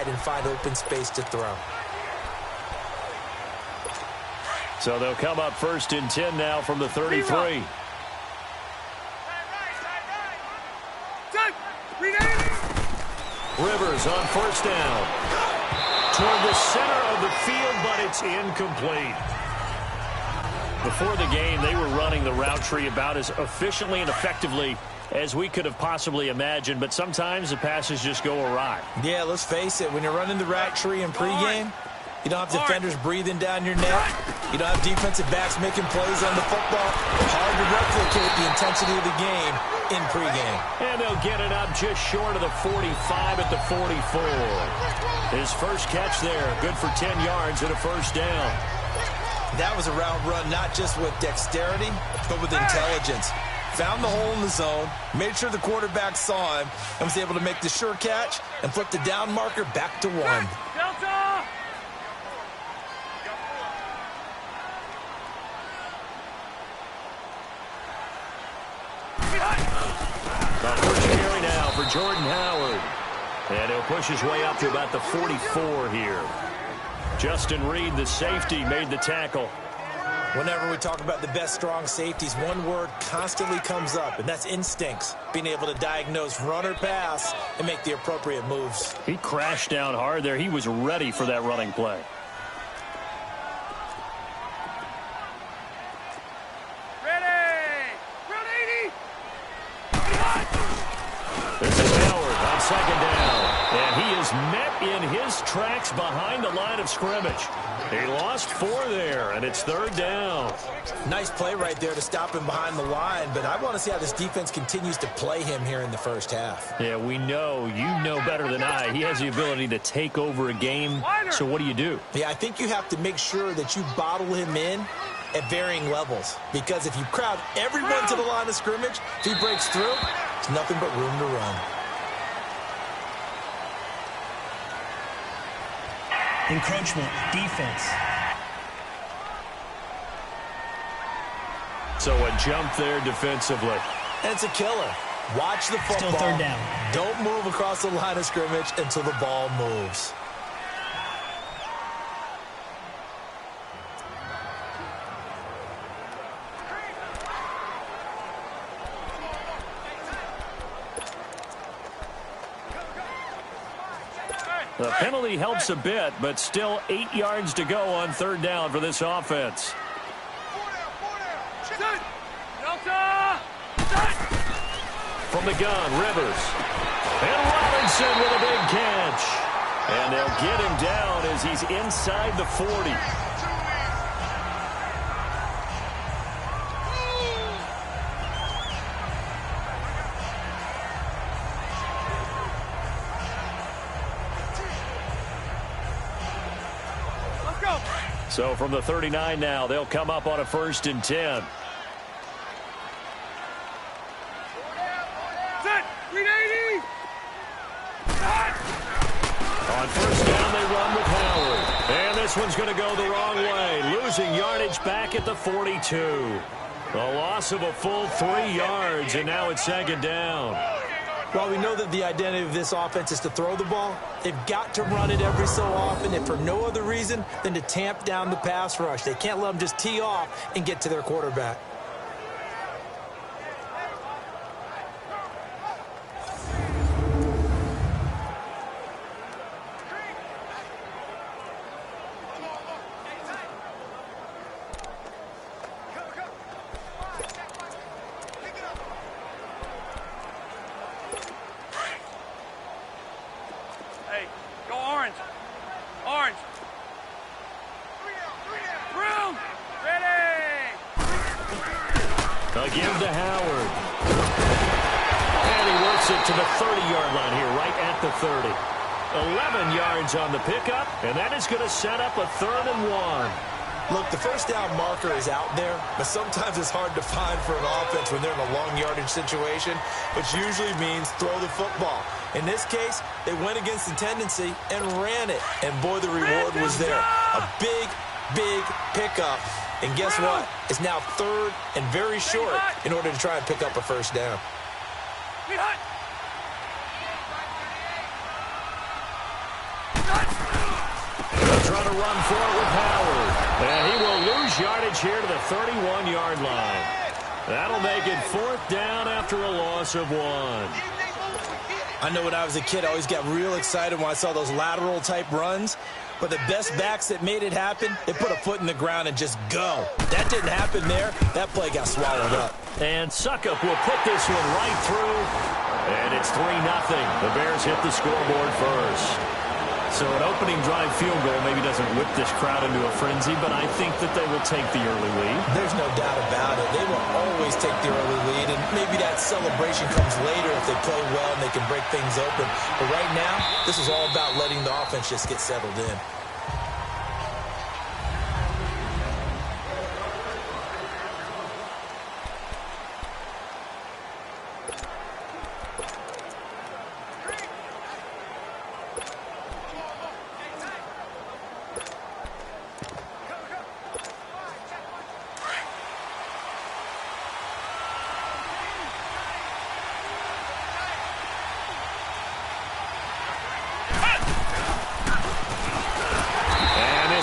wide and find open space to throw. So they'll come up 1st and 10 now from the 33. Rivers on 1st down. Toward the center of the field, but it's incomplete. Before the game, they were running the route tree about as efficiently and effectively as we could have possibly imagined, but sometimes the passes just go awry. Yeah, let's face it. When you're running the route tree in pregame, you don't have defenders breathing down your neck. You don't have defensive backs making plays on the football. Hard to replicate the intensity of the game in pregame. And they'll get it up just short of the 45 at the 44. His first catch there, good for 10 yards and a 1st down. That was a route run not just with dexterity, but with intelligence. Found the hole in the zone, made sure the quarterback saw him, and was able to make the sure catch and flip the down marker back to 1. Delta! The first carry now for Jordan Howard. And he'll push his way up to about the 44 here. Justin Reed, the safety, made the tackle. Whenever we talk about the best strong safeties, one word constantly comes up, and that's instincts. Being able to diagnose run or pass and make the appropriate moves. He crashed down hard there. He was ready for that running play. This is Howard on 2nd down. And he is met in his tracks behind the line of scrimmage. He lost 4 there, and it's 3rd down. Nice play right there to stop him behind the line, but I want to see how this defense continues to play him here in the 1st half. Yeah, we know. You know better than I. He has the ability to take over a game, so what do? Yeah, I think you have to make sure that you bottle him in at varying levels, because if you crowd everyone to the line of scrimmage, if he breaks through, there's nothing but room to run. Encroachment, defense. So a jump there defensively. And it's a killer. Watch the football. Still 3rd down. Don't move across the line of scrimmage until the ball moves. The penalty helps a bit, but still 8 yards to go on 3rd down for this offense. From the gun, Rivers. And Robinson with a big catch. And they'll get him down as he's inside the 40. So from the 39 now, they'll come up on a 1st and 10. On 1st down, they run with Howard. And this one's going to go the wrong way. Losing yardage back at the 42. A loss of a full 3 yards, and now it's 2nd down. While we know that the identity of this offense is to throw the ball, they've got to run it every so often, and for no other reason than to tamp down the pass rush. They can't let them just tee off and get to their quarterback. Again to Howard. And he works it to the 30-yard line here, right at the 30. 11 yards on the pickup, and that is going to set up a 3rd and 1. Look, the 1st down marker is out there, but sometimes it's hard to find for an offense when they're in a long yardage situation, which usually means throw the football. In this case, they went against the tendency and ran it, and boy, the reward was there. A big, big pickup. And guess what? It's now 3rd and very short in order to try and pick up a 1st down. trying to run for it with Howard. And he will lose yardage here to the 31-yard line. That'll make it 4th down after a loss of 1. I know when I was a kid, I always got real excited when I saw those lateral-type runs. But the best backs that made it happen, they put a foot in the ground and just go. That didn't happen there. That play got swallowed up. And Suckup will put this one right through. And it's 3-0. The Bears hit the scoreboard first. So an opening drive field goal maybe doesn't whip this crowd into a frenzy, but I think that they will take the early lead. There's no doubt about it. They will always take the early lead, and maybe that celebration comes later if they play well and they can break things open. But right now, this is all about letting the offense just get settled in.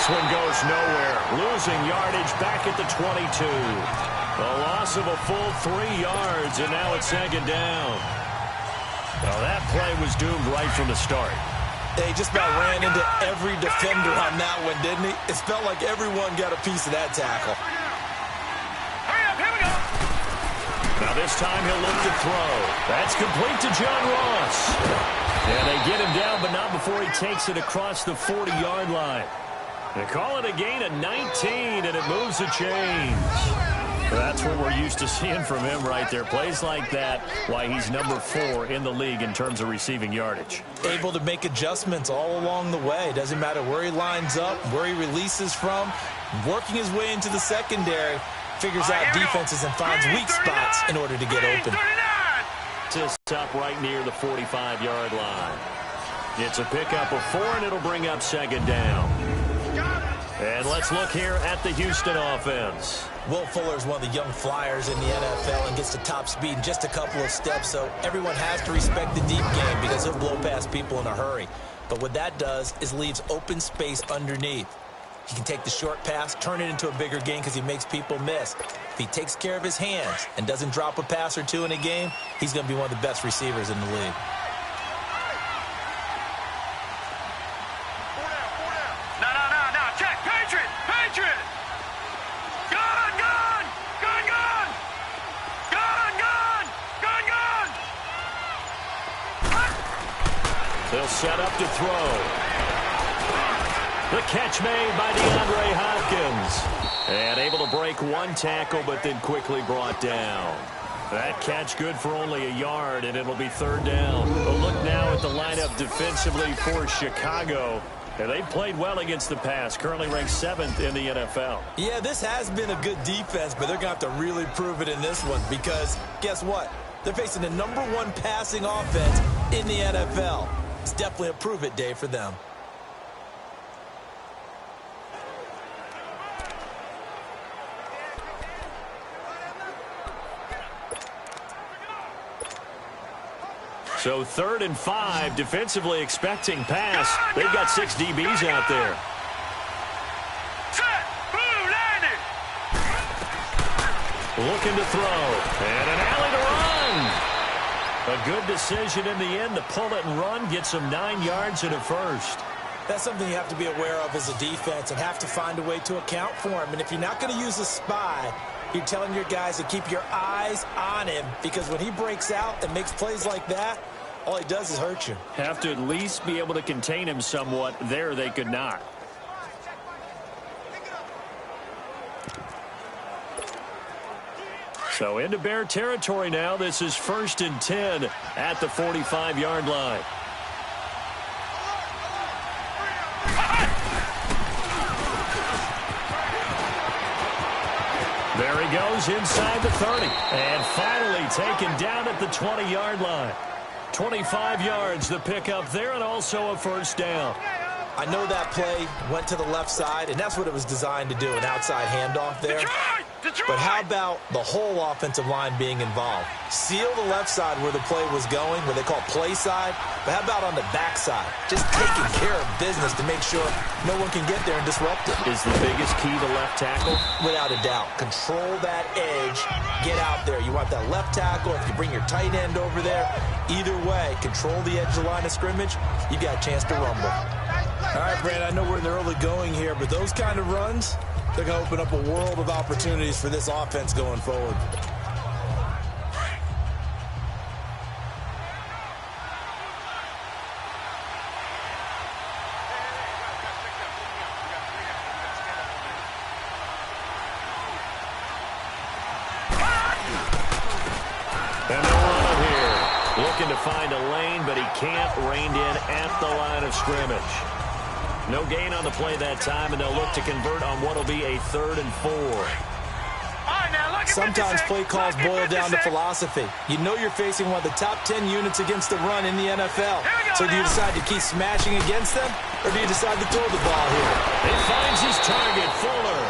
One goes nowhere, losing yardage back at the 22. A loss of a full 3 yards, and now it's 2nd down. Well, that play was doomed right from the start. They just about ran into every defender on that one, didn't he? It felt like everyone got a piece of that tackle. Hurry up, here we go. Now this time he'll look to throw. That's complete to John Ross. And they get him down, but not before he takes it across the 40-yard line. They call it a gain of 19, and it moves the chains. That's what we're used to seeing from him right there. Plays like that, why he's number 4 in the league in terms of receiving yardage. Able to make adjustments all along the way. Doesn't matter where he lines up, where he releases from. Working his way into the secondary. Figures out defenses and finds weak spots in order to get open. Just up right near the 45-yard line. It's a pickup of 4, and it'll bring up 2nd down. And let's look here at the Houston offense. Will Fuller is one of the young flyers in the NFL and gets to top speed in just a couple of steps, so everyone has to respect the deep game because he'll blow past people in a hurry. But what that does is leaves open space underneath. He can take the short pass, turn it into a bigger gain because he makes people miss. If he takes care of his hands and doesn't drop a pass or two in a game, he's going to be one of the best receivers in the league. They'll set up to throw. The catch made by DeAndre Hopkins. And able to break one tackle, but then quickly brought down. That catch good for only a yard, and it'll be 3rd down. A look now at the lineup defensively for Chicago. And they played well against the pass, currently ranked 7th in the NFL. Yeah, this has been a good defense, but they're going to have to really prove it in this one because guess what? They're facing the number 1 passing offense in the NFL. It's definitely a prove-it day for them. So 3rd and 5, defensively expecting pass. They've got 6 DBs out there. Looking to throw. And an alley to run. A good decision in the end to pull it and run. Get some 9 yards and a first. That's something you have to be aware of as a defense and have to find a way to account for him. And if you're not going to use a spy, you're telling your guys to keep your eyes on him because when he breaks out and makes plays like that, all he does is hurt you. Have to at least be able to contain him somewhat. There they could not. So into Bear territory now. This is 1st and 10 at the 45-yard line. There he goes inside the 30. And finally taken down at the 20-yard line. 25 yards the pickup there and also a 1st down. I know that play went to the left side, and that's what it was designed to do, an outside handoff there. But how about the whole offensive line being involved? Seal the left side where the play was going, where they call play side. But how about on the back side? Just taking care of business to make sure no one can get there and disrupt it. Is the biggest key to left tackle? Without a doubt. Control that edge. Get out there. You want that left tackle. If you bring your tight end over there, either way, control the edge of the line of scrimmage, you got a chance to rumble. All right, Brand, I know we're in the early going here, but those kind of runs, they're going to open up a world of opportunities for this offense going forward. And they'll run it here. Looking to find a lane, but he can't. Reined in at the line of scrimmage. No gain on the play that time, and they'll look to convert on what will be a 3rd and 4. Sometimes play calls boil down to philosophy. You know you're facing one of the top 10 units against the run in the NFL. So do you decide to keep smashing against them, or do you decide to throw the ball here? He finds his target, Fuller.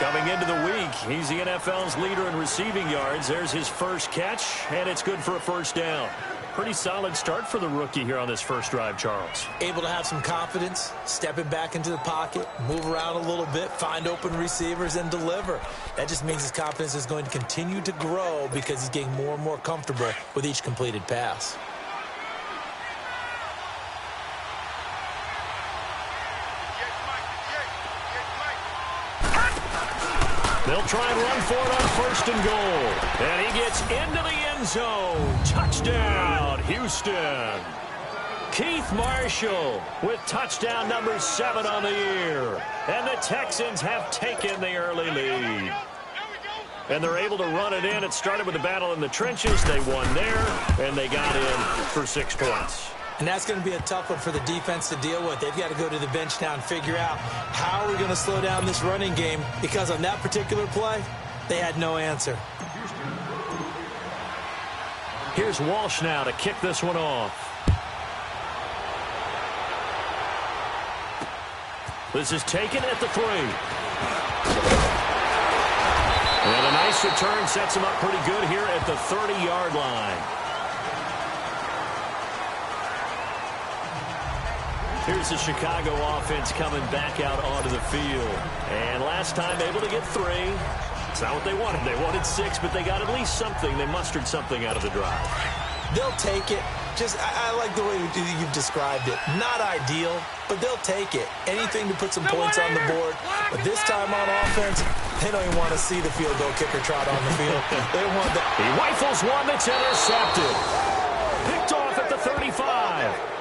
Coming into the week, he's the NFL's leader in receiving yards. There's his first catch, and it's good for a first down. Pretty solid start for the rookie here on this first drive, Charles. Able to have some confidence, stepping back into the pocket, move around a little bit, find open receivers, and deliver. That just means his confidence is going to continue to grow because he's getting more and more comfortable with each completed pass. They'll try and run for it on 1st and goal. And he gets into the end zone. Touchdown, Houston. Keith Marshall with touchdown number 7 on the year. And the Texans have taken the early lead. And they're able to run it in. It started with a battle in the trenches. They won there, and they got in for 6 points. And that's going to be a tough one for the defense to deal with. They've got to go to the bench now and figure out how are we going to slow down this running game, because on that particular play, they had no answer. Here's Walsh now to kick this one off. This is taken at the 3. And a nice return sets him up pretty good here at the 30-yard line. Here's the Chicago offense coming back out onto the field. And last time able to get 3. It's not what they wanted. They wanted 6, but they got at least something. They mustered something out of the drive. They'll take it. I like the way you've described it. Not ideal, but they'll take it. Anything to put some points on the board. But this time on offense, they don't even want to see the field goal kicker trot on the field. They want that. He rifles one that's intercepted. Picked off at the 35.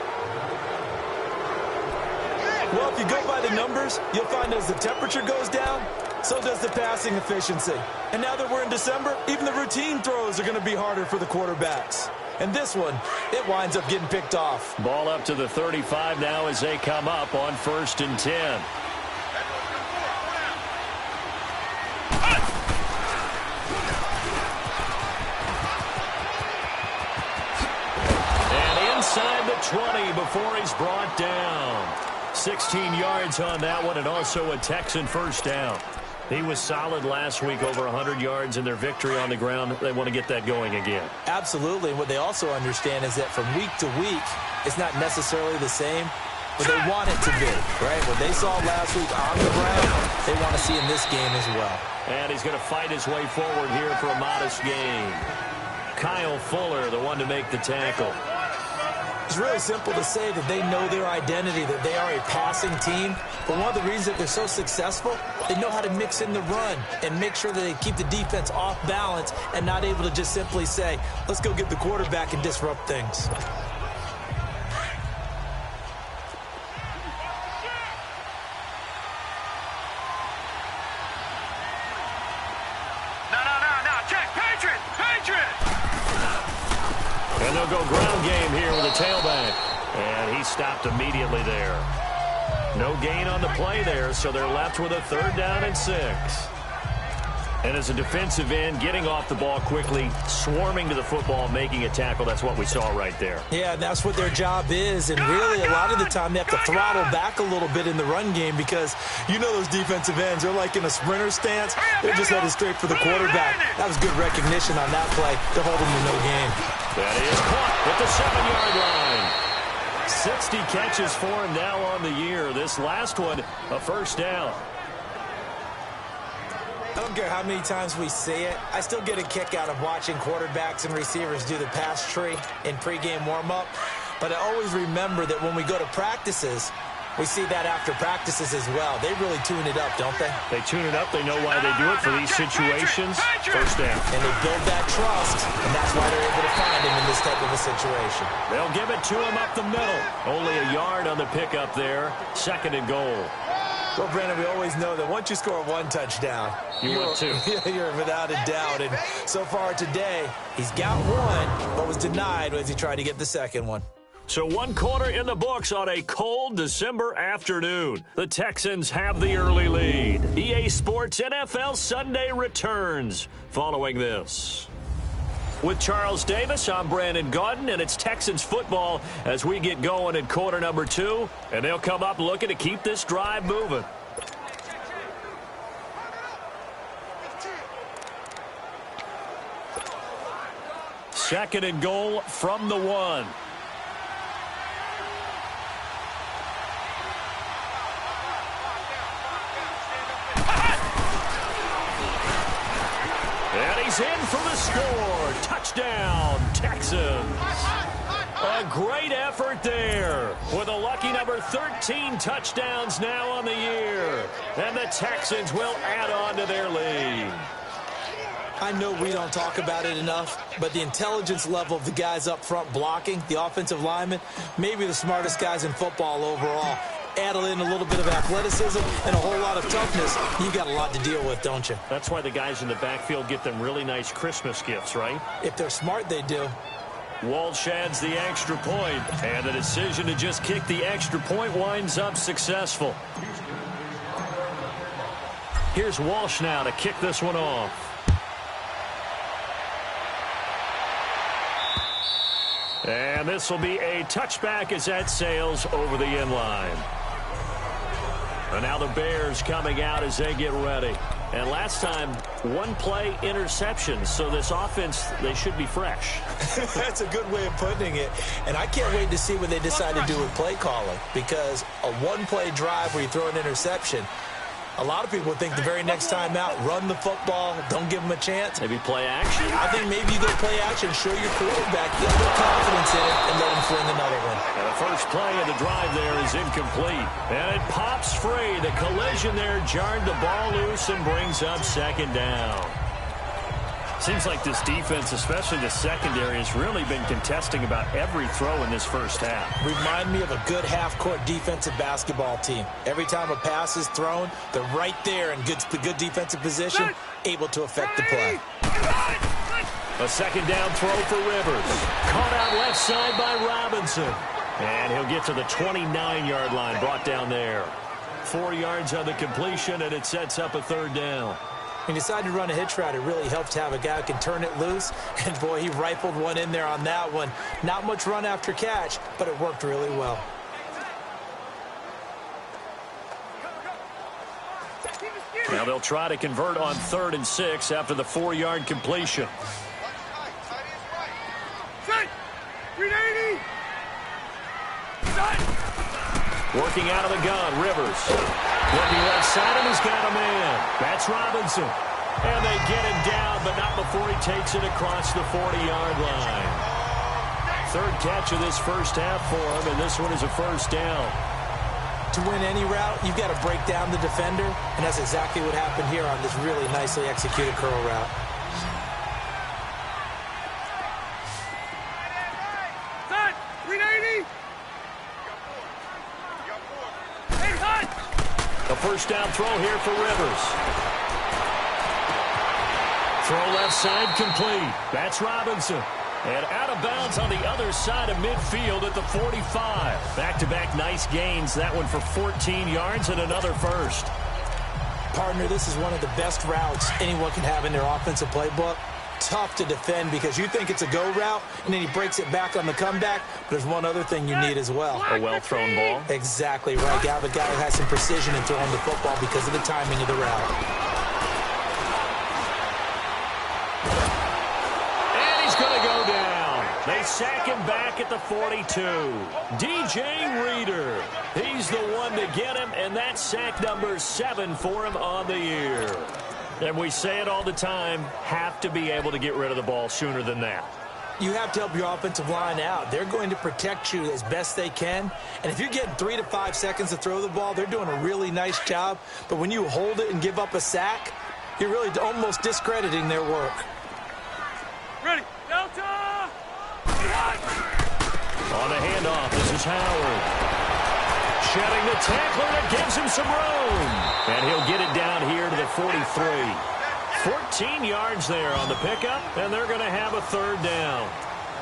Well, if you go by the numbers, you'll find as the temperature goes down, so does the passing efficiency. And now that we're in December, even the routine throws are going to be harder for the quarterbacks. And this one, it winds up getting picked off. Ball up to the 35 now as they come up on 1st and 10. And inside the 20 before he's brought down. 16 yards on that one, and also a Texan first down. He was solid last week, over 100 yards in their victory on the ground. They want to get that going again. Absolutely. And what they also understand is that from week to week, it's not necessarily the same, but they want it to be, right? What they saw last week on the ground, they want to see in this game as well. And he's going to fight his way forward here for a modest gain. Kyle Fuller, the one to make the tackle. It's really simple to say that they know their identity, that they are a passing team. But one of the reasons that they're so successful, they know how to mix in the run and make sure that they keep the defense off balance and not able to just simply say, let's go get the quarterback and disrupt things. And they'll go ground game here with a tailback. And he stopped immediately there. No gain on the play there, so they're left with a 3rd down and 6. And as a defensive end, getting off the ball quickly, swarming to the football, making a tackle, that's what we saw right there. Yeah, that's what their job is. And really, a lot of the time, they have to throttle back a little bit in the run game because you know those defensive ends, they're like in a sprinter stance. They're just headed straight for the quarterback. That was good recognition on that play to hold them to no gain. That is caught at the 7-yard line. 60 catches for him now on the year. This last one, a first down. I don't care how many times we see it. I still get a kick out of watching quarterbacks and receivers do the pass tree in pregame warm-up. But I always remember that when we go to practices, we see that after practices as well. They really tune it up, don't they? They tune it up. They know why they do it for these situations. First down. And they build that trust, and that's why they're able to find him in this type of a situation. They'll give it to him up the middle. Only a yard on the pickup there. 2nd and goal. Well, Brandon, we always know that once you score one touchdown, you're without a doubt. And so far today, he's got one, but was denied as he tried to get the second one. So 1 quarter in the books on a cold December afternoon. The Texans have the early lead. EA Sports NFL Sunday returns following this. With Charles Davis, I'm Brandon Gaudin, and it's Texans football as we get going in quarter number 2. And they'll come up looking to keep this drive moving. Second and goal from the 1. And he's in for the score. Touchdown, Texans. A great effort there with a lucky number 13 touchdowns now on the year. And the Texans will add on to their lead. I know we don't talk about it enough, but the intelligence level of the guys up front blocking, the offensive linemen, maybe the smartest guys in football overall. Add in a little bit of athleticism and a whole lot of toughness, you got a lot to deal with, don't you? That's why the guys in the backfield get them really nice Christmas gifts, right? If they're smart, they do. Walsh adds the extra point, and the decision to just kick the extra point winds up successful. Here's Walsh now to kick this one off. And this will be a touchback as that sails over the end line. And now the Bears coming out as they get ready. And last time, 1 play interception. So this offense, they should be fresh. That's a good way of putting it. And I can't wait to see what they decide to do with play calling. Because a 1-play drive where you throw an interception, a lot of people think the very next time out, run the football, don't give them a chance. Maybe play action. I think maybe you go play action, show your quarterback, get a little confidence in it, and let him fling another one. And the first play of the drive there is incomplete. And it pops free. The collision there jarred the ball loose and brings up 2nd down. Seems like this defense, especially the secondary, has really been contesting about every throw in this first half. Remind me of a good half-court defensive basketball team. Every time a pass is thrown, they're right there in good defensive position, able to affect the play. A 2nd down throw for Rivers. Caught out left side by Robinson. And he'll get to the 29-yard line, brought down there. 4 yards on the completion, and it sets up a 3rd down. He decided to run a hitch route. It really helped to have a guy who can turn it loose. And, boy, he rifled one in there on that one. Not much run after catch, but it worked really well. Now they'll try to convert on 3rd and 6 after the 4-yard completion. Working out of the gun, Rivers. Looking left side, and he's got a man. That's Robinson. And they get him down, but not before he takes it across the 40-yard line. 3rd catch of this first half for him, and this one is a first down. To win any route, you've got to break down the defender, and that's exactly what happened here on this really nicely executed curl route. A first down throw here for Rivers. Throw left side complete. That's Robinson. And out of bounds on the other side of midfield at the 45. Back-to-back nice gains. That one for 14 yards and another first. Partner, this is one of the best routes anyone can have in their offensive playbook. Tough to defend because you think it's a go route, and then he breaks it back on the comeback. But there's one other thing you need as well. A well-thrown ball. Exactly right. You have a guy who has some precision in throwing the football because of the timing of the route. And he's going to go down. They sack him back at the 42. DJ Reader. He's the one to get him, and that's sack number 7 for him on the year. And we say it all the time, have to be able to get rid of the ball sooner than that. You have to help your offensive line out. They're going to protect you as best they can. And if you're getting 3 to 5 seconds to throw the ball, they're doing a really nice job. But when you hold it and give up a sack, you're really almost discrediting their work. Ready. Delta! On the handoff, this is Howard. Shedding the tackler that gives him some room. And he'll get it down here to the 43. 14 yards there on the pickup, and they're going to have a 3rd down.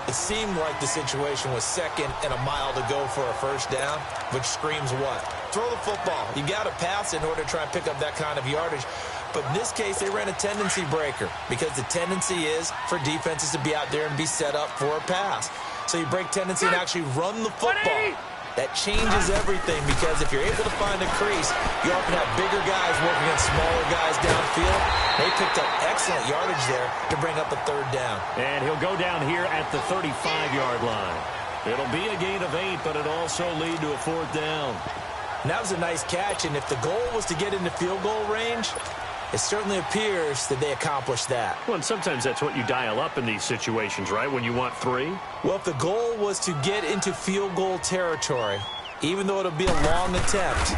It seemed like the situation was 2nd and a mile to go for a 1st down, which screams what? Throw the football. You got to pass in order to try and pick up that kind of yardage. But in this case, they ran a tendency breaker because the tendency is for defenses to be out there and be set up for a pass. So you break tendency and actually run the football. That changes everything because if you're able to find a crease, you often have bigger guys working against smaller guys downfield. They picked up excellent yardage there to bring up a 3rd down. And he'll go down here at the 35-yard line. It'll be a gain of 8, but it'll also lead to a 4th down. And that was a nice catch, and if the goal was to get into field goal range, it certainly appears that they accomplished that. Well, and sometimes that's what you dial up in these situations, right, when you want 3? Well, if the goal was to get into field goal territory, even though it'll be a long attempt,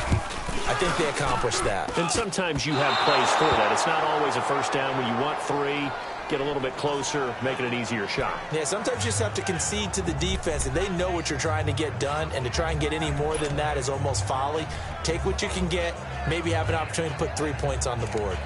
I think they accomplished that. And sometimes you have plays for that. It's not always a 1st down when you want 3. Get a little bit closer, make it an easier shot. Yeah, sometimes you just have to concede to the defense, and they know what you're trying to get done, and to try and get any more than that is almost folly. Take what you can get, maybe have an opportunity to put 3 points on the board.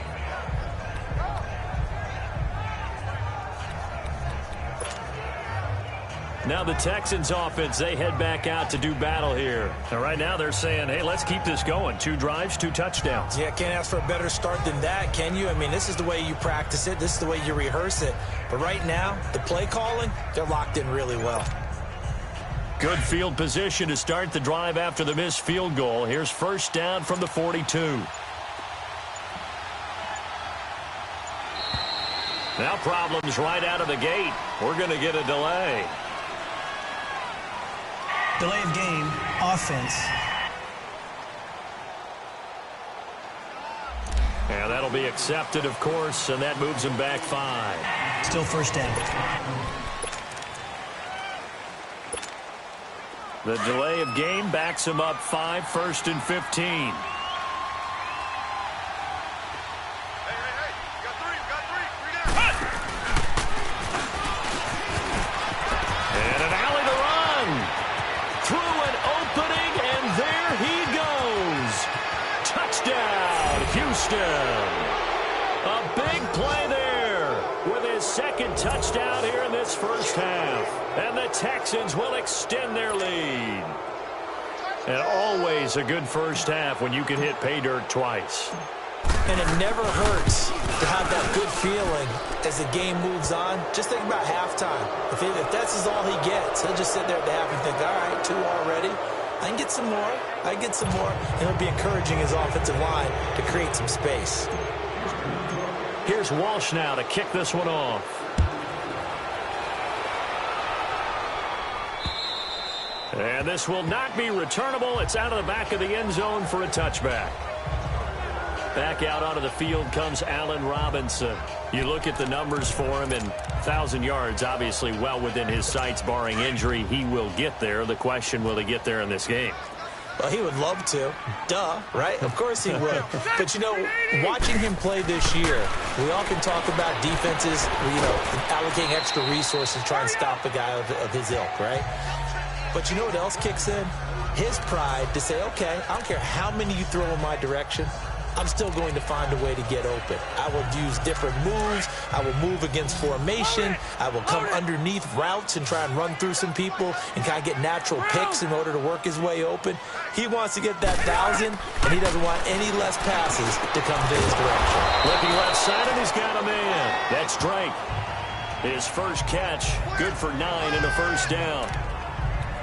Now the Texans offense, they head back out to do battle here. And right now they're saying, hey, let's keep this going. 2 drives, 2 touchdowns. Yeah, can't ask for a better start than that, can you? I mean, this is the way you practice it. This is the way you rehearse it. But right now, the play calling, they're locked in really well. Good field position to start the drive after the missed field goal. Here's 1st down from the 42. Now problems right out of the gate. We're going to get a delay. Delay of game, offense. And that'll be accepted, of course, and that moves him back 5. Still 1st down. The delay of game backs him up 5, 1st and 15. A big play there with his 2nd touchdown here in this 1st half. And the Texans will extend their lead. And always a good 1st half when you can hit pay dirt twice. And it never hurts to have that good feeling as the game moves on. Just think about halftime. If that's all he gets, he'll just sit there at the half and think, all right, 2 already. I can get some more. I can get some more. And he'll be encouraging his offensive line to create some space. Here's Walsh now to kick this one off. And this will not be returnable. It's out of the back of the end zone for a touchback. Back out onto the field comes Allen Robinson. You look at the numbers for him, and 1,000 yards obviously well within his sights, barring injury. He will get there. The question, will he get there in this game? Well, he would love to. Duh, right? Of course he would. But, you know, watching him play this year, we often talk about defenses, allocating extra resources to try and stop a guy of his ilk, right? But you know what else kicks in? His pride to say, okay, I don't care how many you throw in my direction. I'm still going to find a way to get open. I will use different moves. I will move against formation. I will come underneath routes and try and run through some people and kind of get natural picks in order to work his way open. He wants to get that 1,000, and he doesn't want any less passes to come to his direction. Looking left side, and he's got a man. That's Drake. His first catch, good for 9 and a first down.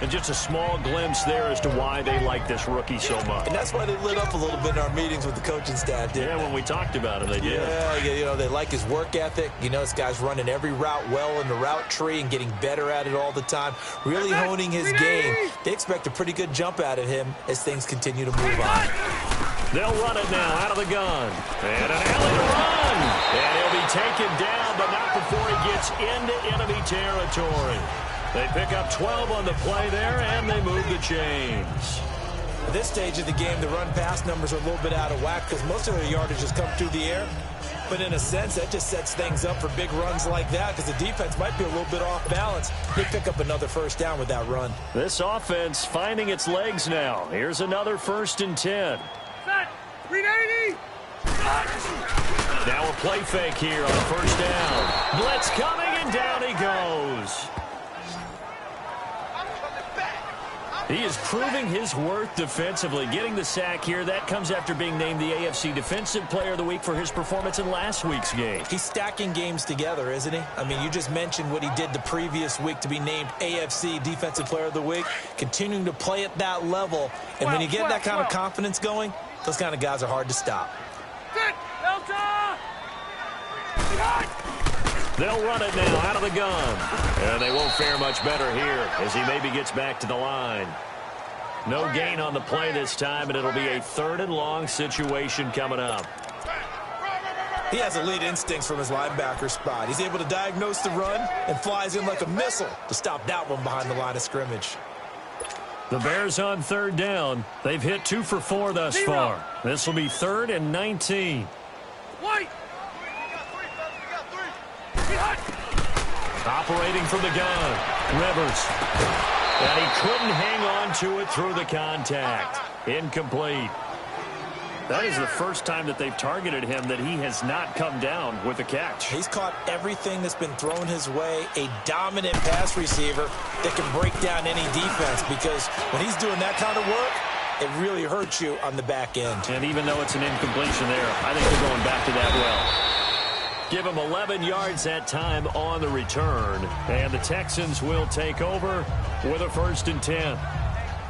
And just a small glimpse there as to why they like this rookie so much. And that's why they lit up a little bit in our meetings with the coaching staff, didn't they? When we talked about him, they did. Yeah, they like his work ethic. This guy's running every route well in the route tree and getting better at it all the time, really honing his game. They expect a pretty good jump out of him as things continue to move on. They'll run it now out of the gun. And an alley to run. And he'll be taken down, but not before he gets into enemy territory. They pick up 12 on the play there, and they move the chains. At this stage of the game, the run-pass numbers are a little bit out of whack because most of their yardage has come through the air. But in a sense, that just sets things up for big runs like that because the defense might be a little bit off balance. They pick up another first down with that run. This offense finding its legs now. Here's another 1st and 10. Set. 380. Now a play fake here on 1st down. Blitz coming, and down he goes. He is proving his worth defensively, getting the sack here. That comes after being named the AFC Defensive Player of the Week for his performance in last week's game. He's stacking games together, isn't he? I mean, you just mentioned what he did the previous week to be named AFC Defensive Player of the Week, continuing to play at that level. And when you get that kind of confidence going, those kind of guys are hard to stop. Delta! They'll run it now out of the gun. And they won't fare much better here as he maybe gets back to the line. No gain on the play this time, and it'll be a 3rd and long situation coming up. He has elite instincts from his linebacker spot. He's able to diagnose the run and flies in like a missile to stop that one behind the line of scrimmage. The Bears on 3rd down. They've hit 2 for 4 thus far. This will be 3rd and 19. White! Operating from the gun, Rivers. And he couldn't hang on to it through the contact. Incomplete. That is the first time that they've targeted him that he has not come down with a catch. He's caught everything that's been thrown his way. A dominant pass receiver that can break down any defense because when he's doing that kind of work, it really hurts you on the back end. And even though it's an incompletion there, I think they're going back to that well. Give him 11 yards that time on the return. And the Texans will take over with a 1st and 10.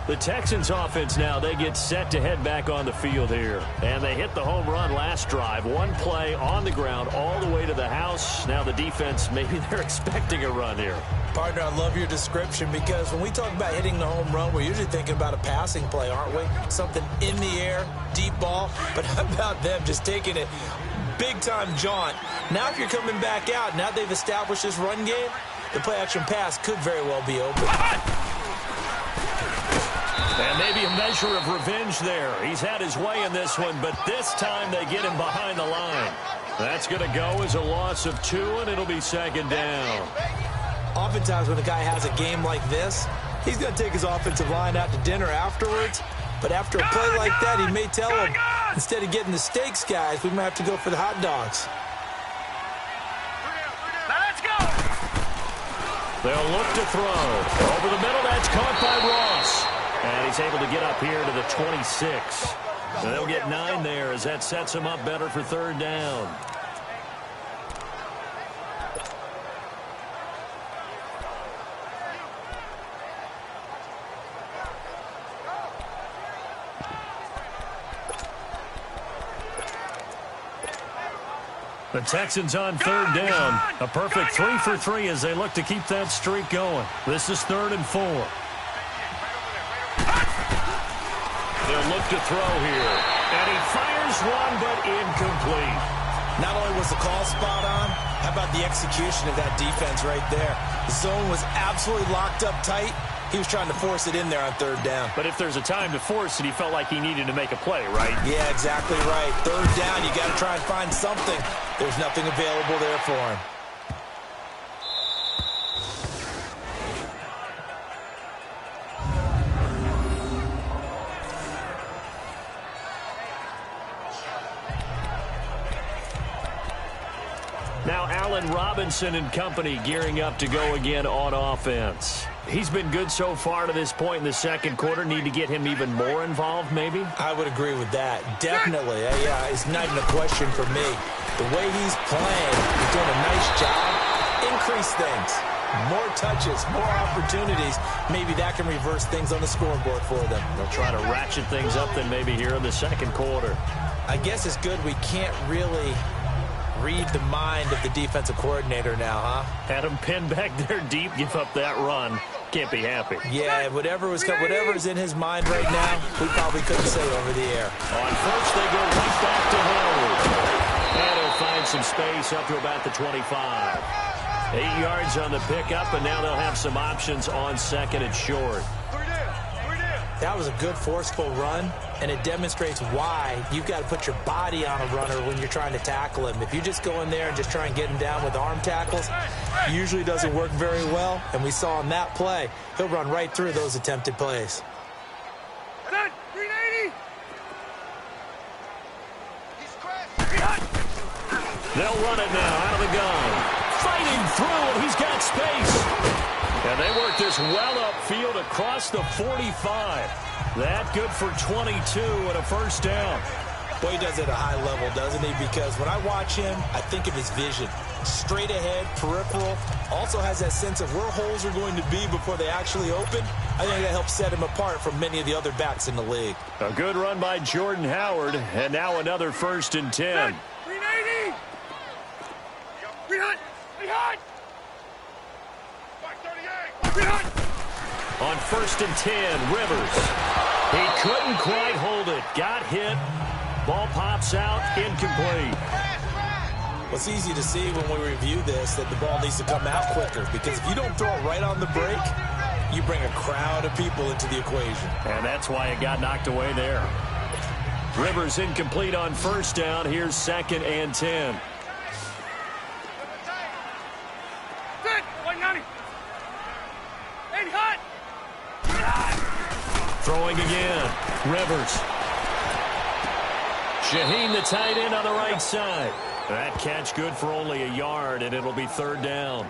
The Texans offense now, they get set to head back on the field here. And they hit the home run last drive. One play on the ground all the way to the house. Now the defense, maybe they're expecting a run here. Partner, I love your description because when we talk about hitting the home run, we're usually thinking about a passing play, aren't we? Something in the air, deep ball. But how about them just taking it big-time jaunt? Now if you're coming back out, now they've established this run game, the play-action pass could very well be open. And maybe a measure of revenge there. He's had his way in this one, but this time they get him behind the line. That's going to go as a loss of 2, and it'll be 2nd down. Oftentimes when a guy has a game like this, he's going to take his offensive line out to dinner afterwards. But after a play like that, he may tell them, instead of getting the steaks, guys, we might have to go for the hot dogs. Let's go! They'll look to throw. Over the middle, that's caught by Ross. And he's able to get up here to the 26. And they'll get 9 there as that sets him up better for 3rd down. The Texans on 3rd down. A perfect 3 for 3 as they look to keep that streak going. This is 3rd and 4. They'll look to throw here. And he fires one, but incomplete. Not only was the call spot on, how about the execution of that defense right there? The zone was absolutely locked up tight. He was trying to force it in there on 3rd down. But if there's a time to force it, he felt like he needed to make a play, right? Yeah, exactly right. 3rd down, you got to try and find something. There's nothing available there for him. Now Allen Robinson and company gearing up to go again on offense. He's been good so far to this point in the second quarter. Need to get him even more involved, maybe? I would agree with that. Definitely. Yeah, it's not even a question for me. The way he's playing, he's doing a nice job. Increase things. More touches, more opportunities. Maybe that can reverse things on the scoreboard for them. They'll try to ratchet things up then maybe here in the second quarter. I guess it's good we can't really read the mind of the defensive coordinator now, huh? Had him pinned back there deep, give up that run. Can't be happy. Yeah, whatever's in his mind right now, we probably couldn't say over the air. On first, they go right back to Howard. And he'll find some space up to about the 25. 8 yards on the pickup, and now they'll have some options on second and short. That was a good forceful run, and it demonstrates why you've got to put your body on a runner when you're trying to tackle him. If you just go in there and just try and get him down with arm tackles, usually doesn't work very well, and we saw in that play, he'll run right through those attempted plays. Set, 380. They'll run it now out of the gun. Fighting through, and he's got space. And they work this well upfield across the 45. That good for 22 and a first down. Boy, he does it at a high level, doesn't he? Because when I watch him, I think of his vision. Straight ahead, peripheral. Also has that sense of where holes are going to be before they actually open. I think that helps set him apart from many of the other backs in the league. A good run by Jordan Howard, and now another 1st and 10. 380. Behind. On 1st and 10, Rivers. He couldn't quite hold it. Got hit. Ball pops out, incomplete. Well, it's easy to see when we review this that the ball needs to come out quicker, because if you don't throw it right on the break, you bring a crowd of people into the equation. And that's why it got knocked away there. Rivers incomplete on 1st down. Here's 2nd and 10. Throwing again. Rivers. Shaheen, the tight end, on the right side. That catch good for only a yard, and it'll be 3rd down.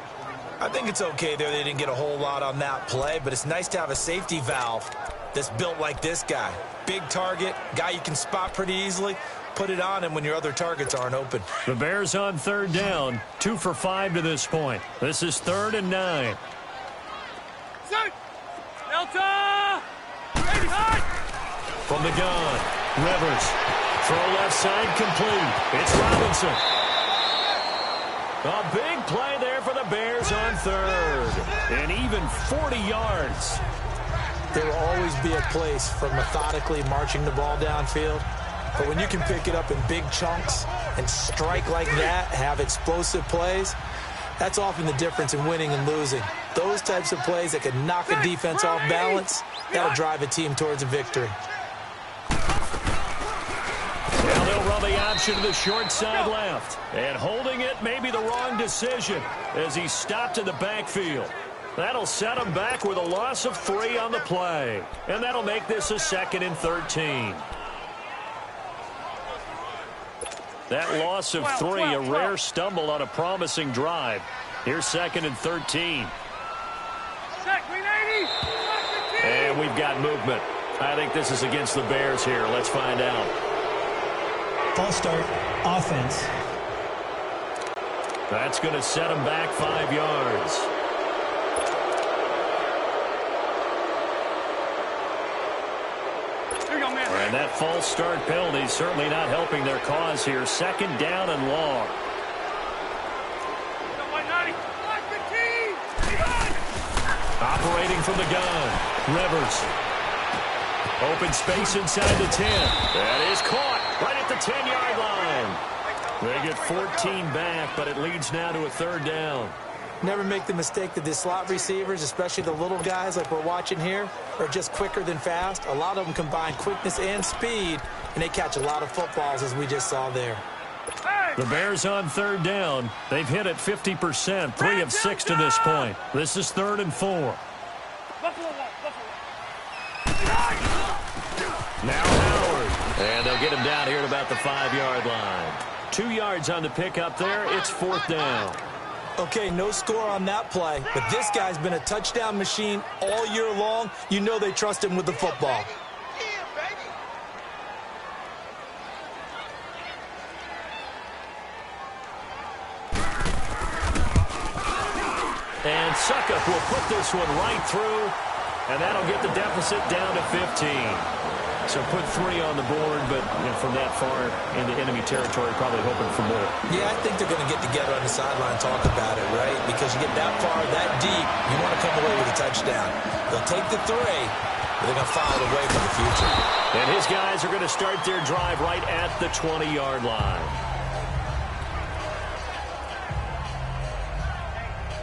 I think it's okay there. They didn't get a whole lot on that play, but it's nice to have a safety valve that's built like this guy. Big target, guy you can spot pretty easily. Put it on him when your other targets aren't open. The Bears on 3rd down. 2 for 5 to this point. This is 3rd and 9. Set. Delta. From the gun, Rivers. Throw left side complete. It's Robinson. A big play there for the Bears on 3rd. And even 40 yards. There will always be a place for methodically marching the ball downfield. But when you can pick it up in big chunks and strike like that, have explosive plays, that's often the difference in winning and losing. Those types of plays that can knock a defense off balance, that'll drive a team towards a victory. Now they'll run the option to the short side left. And holding it may be the wrong decision as he stopped in the backfield. That'll set him back with a loss of 3 on the play. And that'll make this a 2nd and 13. That loss of 3, a rare stumble on a promising drive. Here's 2nd and 13. And we've got movement. I think this is against the Bears here. Let's find out. False start, offense. That's going to set him back 5 yards. And that false start penalty certainly not helping their cause here. 2nd down and long. Operating from the gun. Rivers. Open space inside the 10. That is caught right at the 10-yard line. They get 14 back, but it leads now to a 3rd down. Never make the mistake that the slot receivers, especially the little guys like we're watching here, are just quicker than fast. A lot of them combine quickness and speed, and they catch a lot of footballs, as we just saw there. The Bears on 3rd down. They've hit it 50%, 3 of 6 to this point. This is 3rd and 4. Now Howard. And they'll get him down here at about the 5-yard line. 2 yards on the pickup there. It's 4th down. Okay, no score on that play, but this guy's been a touchdown machine all year long. You know they trust him with the football. And Suckup will put this one right through, and that'll get the deficit down to 15. So put 3 on the board, but from that far into enemy territory, probably hoping for more. Yeah, I think they're going to get together on the sideline and talk about it, right? Because you get that far, that deep, you want to come away with a touchdown. They'll take the 3, but they're going to file it away for the future. And his guys are going to start their drive right at the 20-yard line.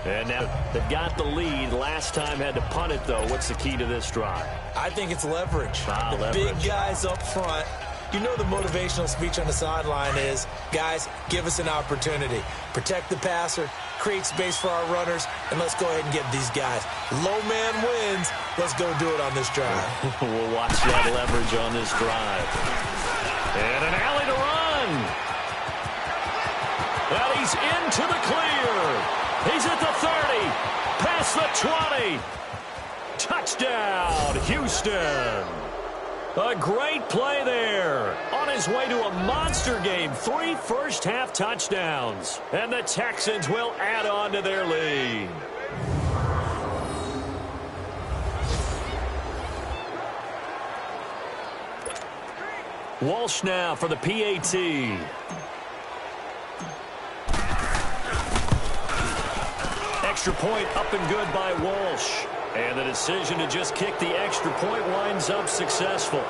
And now they've got the lead. Last time had to punt it, though. What's the key to this drive? I think it's leverage. The leverage. Big guys up front. You know the motivational speech on the sideline is, guys, give us an opportunity. Protect the passer, create space for our runners, and let's go ahead and get these guys. Low man wins. Let's go do it on this drive. We'll watch that leverage on this drive. And an alley to run. And he's into the clear. He's at the 30, past the 20. Touchdown, Houston. A great play there. On his way to a monster game, 3 first-half touchdowns. And the Texans will add on to their lead. Walsh now for the PAT. Extra point up and good by Walsh. And the decision to just kick the extra point winds up successful.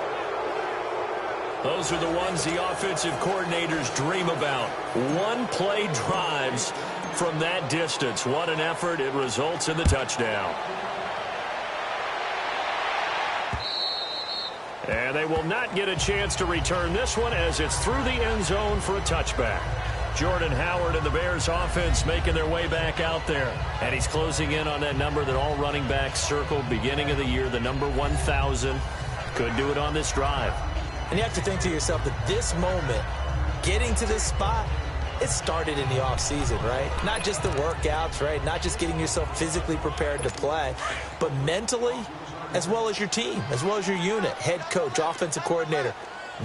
Those are the ones the offensive coordinators dream about. One-play drives from that distance. What an effort. It results in the touchdown. And they will not get a chance to return this one as it's through the end zone for a touchback. Jordan Howard and the Bears offense making their way back out there. And he's closing in on that number that all running backs circled beginning of the year, the number 1,000. Could do it on this drive. And you have to think to yourself that this moment, getting to this spot, it started in the offseason, right? Not just the workouts, right? Not just getting yourself physically prepared to play, but mentally, as well as your team, as well as your unit, head coach, offensive coordinator.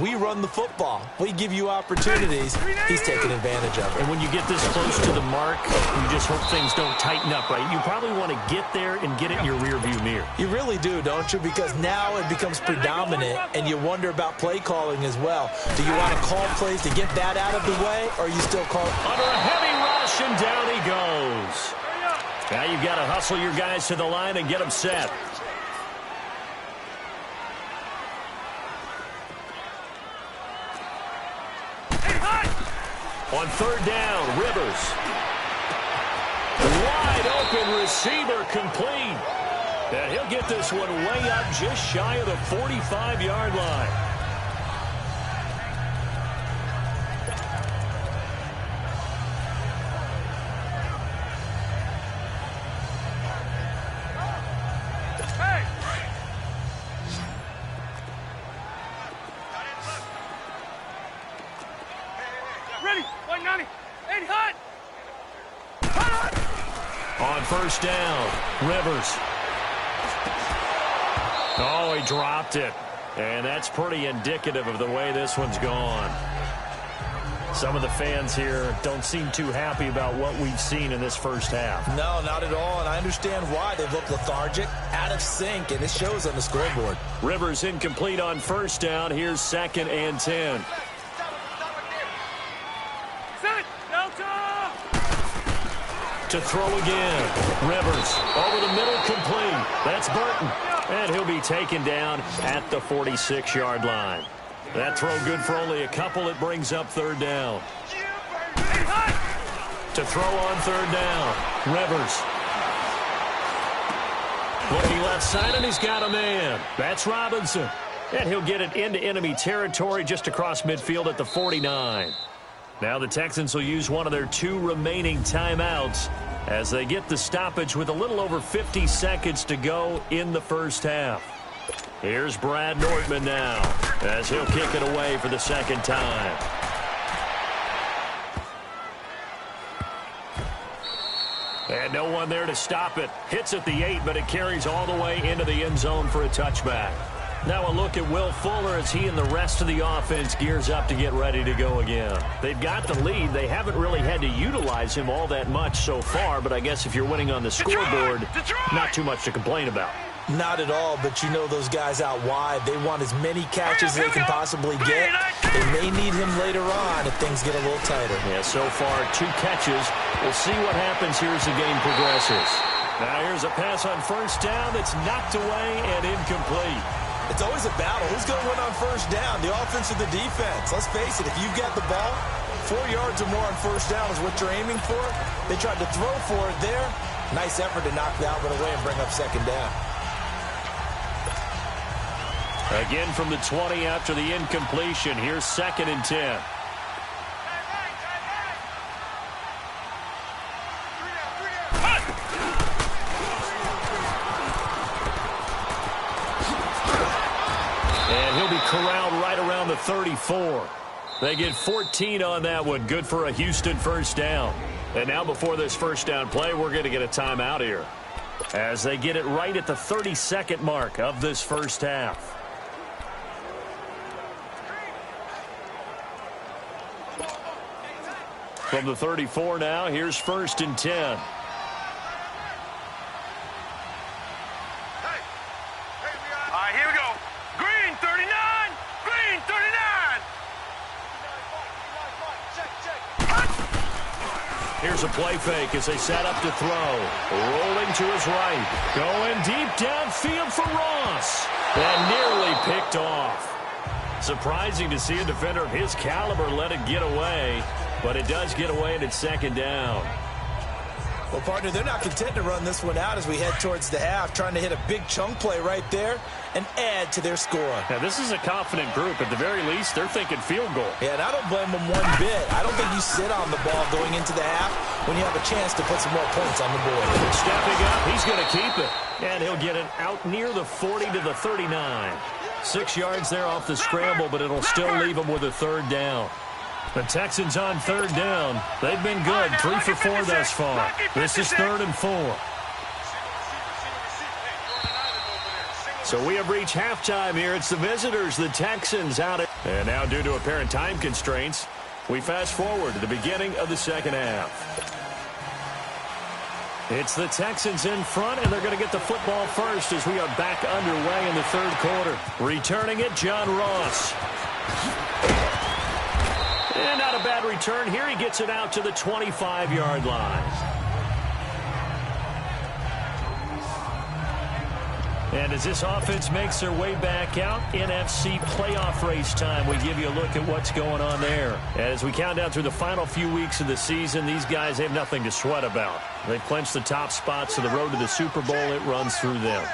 We run the football. We give you opportunities. He's taking advantage of it. And when you get this close to the mark, you just hope things don't tighten up, right? You probably want to get there and get it in your rearview mirror. You really do, don't you? Because now it becomes predominant, and you wonder about play calling as well. Do you want to call plays to get that out of the way, or you still call it? Under a heavy rush, and down he goes. Now you've got to hustle your guys to the line and get them set. On third down, Rivers. Wide open receiver complete. And he'll get this one way up just shy of the 45-yard line. On first down, Rivers. Oh, he dropped it. And that's pretty indicative of the way this one's gone. Some of the fans here don't seem too happy about what we've seen in this first half. No, not at all, and I understand why. They look lethargic, out of sync, and it shows on the scoreboard. Rivers incomplete on first down. Here's 2nd and 10. To throw again. Rivers over the middle, complete. That's Burton. And he'll be taken down at the 46-yard line. That throw good for only a couple. It brings up third down. To throw on third down. Rivers. Looking left side, and he's got a man. That's Robinson. And he'll get it into enemy territory just across midfield at the 49. Now the Texans will use one of their 2 remaining timeouts as they get the stoppage with a little over 50 seconds to go in the first half. Here's Brad Nortman now as he'll kick it away for the second time. And no one there to stop it. Hits at the 8, but it carries all the way into the end zone for a touchback. Now a look at Will Fuller as he and the rest of the offense gears up to get ready to go again. They've got the lead. They haven't really had to utilize him all that much so far, but I guess if you're winning on the scoreboard, not too much to complain about. Not at all, but you know those guys out wide, they want as many catches as they can possibly get. They may need him later on if things get a little tighter. Yeah, so far 2 catches. We'll see what happens here as the game progresses. Now here's a pass on first down that's knocked away and incomplete. It's always a battle. Who's going to win on first down, the offense or the defense? Let's face it, if you've got the ball, 4 yards or more on first down is what you're aiming for. They tried to throw for it there. Nice effort to knock that one away and bring up second down. Again from the 20 after the incompletion. Here's 2nd and 10. And he'll be corralled right around the 34. They get 14 on that one. Good for a Houston first down. And now before this first down play, we're going to get a timeout here, as they get it right at the 32nd mark of this first half. From the 34 now, here's 1st and 10. All right, here we go. Green 39. Green 39. Here's a play fake as they set up to throw. Rolling to his right. Going deep downfield for Ross. And nearly picked off. Surprising to see a defender of his caliber let it get away. But it does get away and it's 2nd down. Well, partner, they're not content to run this one out as we head towards the half, trying to hit a big chunk play right there and add to their score. Now, this is a confident group. At the very least, they're thinking field goal. Yeah, and I don't blame them one bit. I don't think you sit on the ball going into the half when you have a chance to put some more points on the board. Stepping up, he's going to keep it. And he'll get it out near the 40 to the 39. 6 yards there off the scramble, but it'll still leave him with a 3rd down. The Texans on 3rd down. They've been good, 3 for 4 thus far. This is 3rd and 4. So we have reached halftime here. It's the visitors, the Texans, out. And now, due to apparent time constraints, we fast forward to the beginning of the second half. It's the Texans in front, and they're going to get the football first as we are back underway in the 3rd quarter. Returning it, John Ross. And not a bad return here. He gets it out to the 25-yard line. And as this offense makes their way back out, NFC playoff race time, we give you a look at what's going on there. As we count down through the final few weeks of the season, these guys have nothing to sweat about. They've clinched the top spots to the road to the Super Bowl. It runs through them.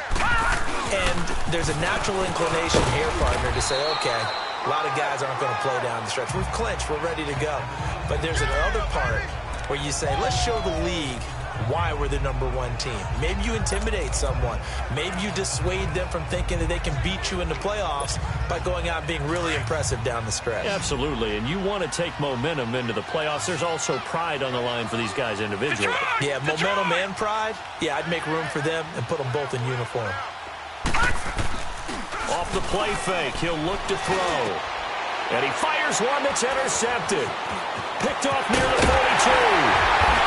And there's a natural inclination here, partner, to say, okay, a lot of guys aren't going to play down the stretch. We've clinched. We're ready to go. But there's another part where you say, let's show the league why we're the #1 team. Maybe you intimidate someone. Maybe you dissuade them from thinking that they can beat you in the playoffs by going out and being really impressive down the stretch. Absolutely, and you want to take momentum into the playoffs. There's also pride on the line for these guys individually. Yeah, momentum and pride. Yeah, I'd make room for them and put them both in uniform. Off the play fake, he'll look to throw. And he fires one that's intercepted. Picked off near the 42.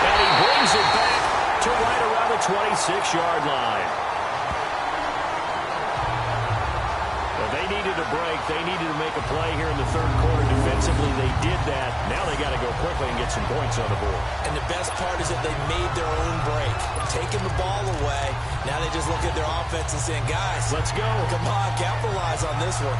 And he brings it back to right around the 26-yard line. Well, they needed a break. They needed to make a play here in the 3rd quarter defensively. They did that. Now they got to go quickly and get some points on the board. And the best part is that they made their own break. Taking the ball away. Now they just look at their offense and saying, guys, let's go. Come on, capitalize on this one.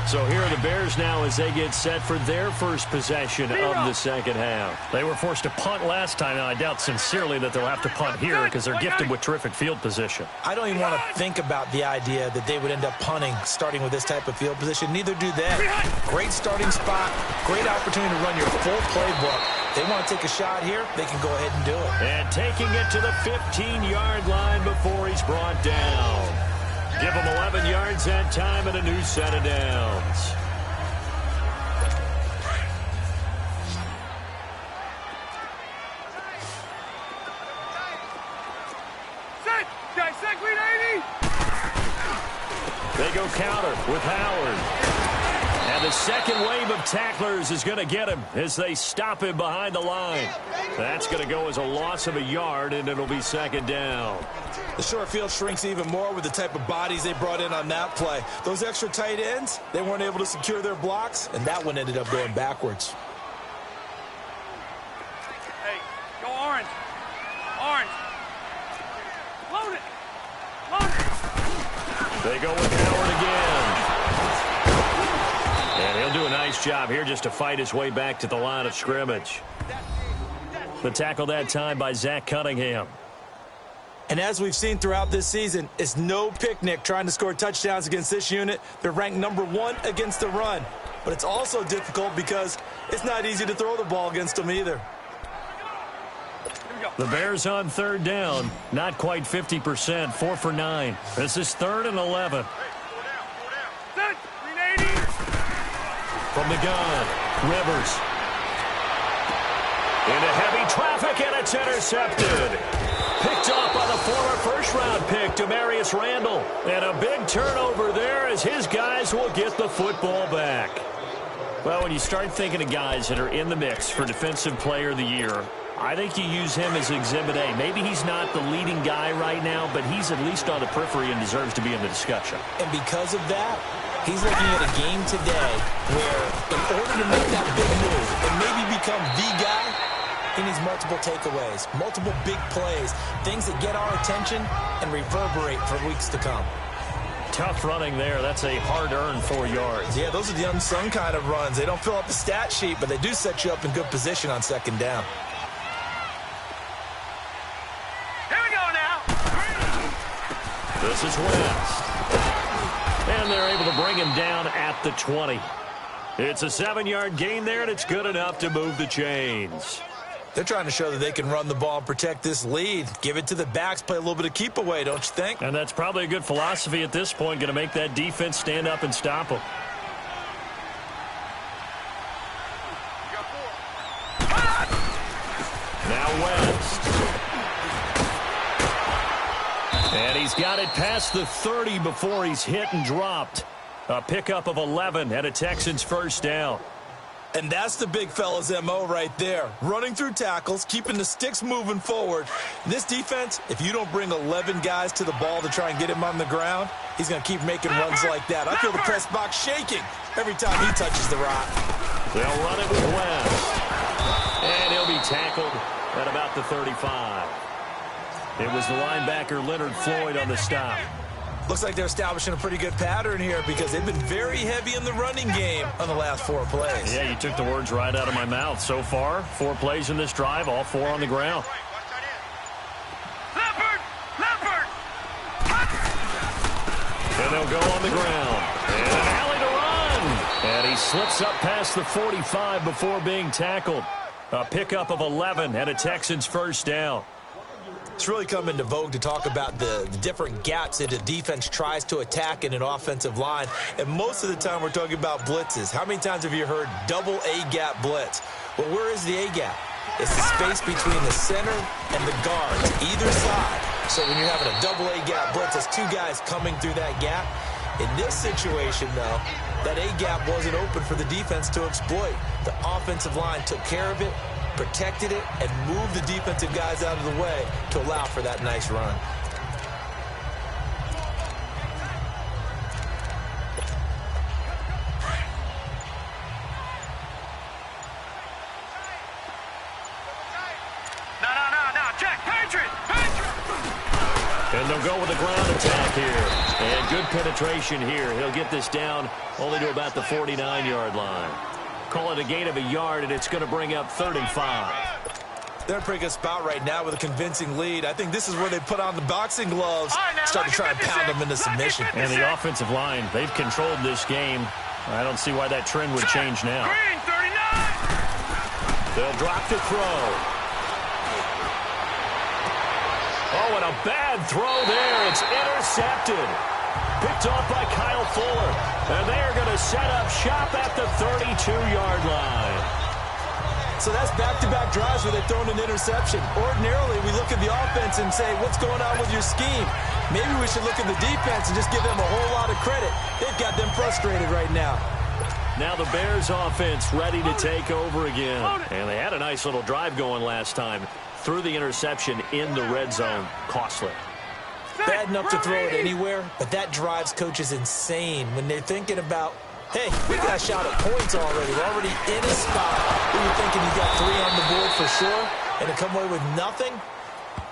So here are the Bears now as they get set for their first possession of the second half. They were forced to punt last time, and I doubt sincerely that they'll have to punt here because they're gifted with terrific field position. I don't even want to think about the idea that they would end up punting starting with this type of field position. Neither do they. Great starting spot, great opportunity to run your full playbook. They want to take a shot here, they can go ahead and do it. And taking it to the 15-yard line before he's brought down. Give him 11 yards that time and a new set of downs. counter with Howard. And the second wave of tacklers is going to get him as they stop him behind the line. That's going to go as a loss of a yard, and it'll be second down. The short field shrinks even more with the type of bodies they brought in on that play. Those extra tight ends, they weren't able to secure their blocks, and that one ended up going backwards. Hey, go orange. Orange. Load it. Load it. They go with Howard again. And he'll do a nice job here just to fight his way back to the line of scrimmage. The tackle that time by Zach Cunningham. And as we've seen throughout this season, it's no picnic trying to score touchdowns against this unit. They're ranked #1 against the run. But it's also difficult because it's not easy to throw the ball against them either. The Bears on third down, not quite 50%, 4 for 9. This is 3rd and 11. From the gun, Rivers. Into heavy traffic, and it's intercepted. Picked off by the former first-round pick, Demarius Randall. And a big turnover there as his guys will get the football back. Well, when you start thinking of guys that are in the mix for Defensive Player of the Year, I think you use him as Exhibit A. Maybe he's not the leading guy right now, but he's at least on the periphery and deserves to be in the discussion. And because of that, he's looking at a game today where in order to make that big move and maybe become the guy, he needs multiple takeaways, multiple big plays, things that get our attention and reverberate for weeks to come. Tough running there. That's a hard-earned 4 yards. Yeah, those are the unsung kind of runs. They don't fill up the stat sheet, but they do set you up in good position on second down. Here we go now. This is West. And they're able to bring him down at the 20. It's a 7-yard gain there, and it's good enough to move the chains. They're trying to show that they can run the ball and protect this lead. Give it to the backs, play a little bit of keep away, don't you think? And that's probably a good philosophy at this point, going to make that defense stand up and stop them. Now West. And he's got it past the 30 before he's hit and dropped. A pickup of 11 and a Texans first down. And that's the big fella's MO right there. Running through tackles, keeping the sticks moving forward. This defense, if you don't bring 11 guys to the ball to try and get him on the ground, he's going to keep making runs like that. I feel the press box shaking every time he touches the rock. They'll run it with West. And he'll be tackled at about the 35. It was the linebacker Leonard Floyd on the stop. Looks like they're establishing a pretty good pattern here because they've been very heavy in the running game on the last 4 plays. Yeah, you took the words right out of my mouth. So far, 4 plays in this drive, all 4 on the ground. Leopard! And they'll go on the ground. And an alley to run. And he slips up past the 45 before being tackled. A pickup of 11 and a Texans first down. It's really come into vogue to talk about the different gaps that a defense tries to attack in an offensive line. And most of the time we're talking about blitzes. How many times have you heard double A-gap blitz? Well, where is the A-gap? It's the space between the center and the guards, either side. So when you're having a double A-gap blitz, it's 2 guys coming through that gap. In this situation, though, that A-gap wasn't open for the defense to exploit. The offensive line took care of it, protected it, and moved the defensive guys out of the way to allow for that nice run. No, check, Patriot! And they'll go with a ground attack here. And good penetration here. He'll get this down only to about the 49-yard line. Call it a gain of a yard, and it's going to bring up 35. They're in a pretty good spot right now with a convincing lead. I think this is where they put on the boxing gloves, start to try and pound them into submission. And the offensive line, they've controlled this game. I don't see why that trend would change now. Green, 39! They'll drop the throw. Oh, and a bad throw there. It's intercepted. Picked off by Kyle Fuller. And they are going to set up shop at the 32-yard line. So that's back-to-back drives where they've thrown an interception. Ordinarily, we look at the offense and say, what's going on with your scheme? Maybe we should look at the defense and just give them a whole lot of credit. They've got them frustrated right now. Now the Bears offense ready to take over again. And they had a nice little drive going last time. Threw the interception in the red zone. Costly. Bad enough to throw it anywhere, but that drives coaches insane when they're thinking about, hey, we got a shot at points already. We're already in a spot where you're thinking you got 3 on the board for sure, and to come away with nothing,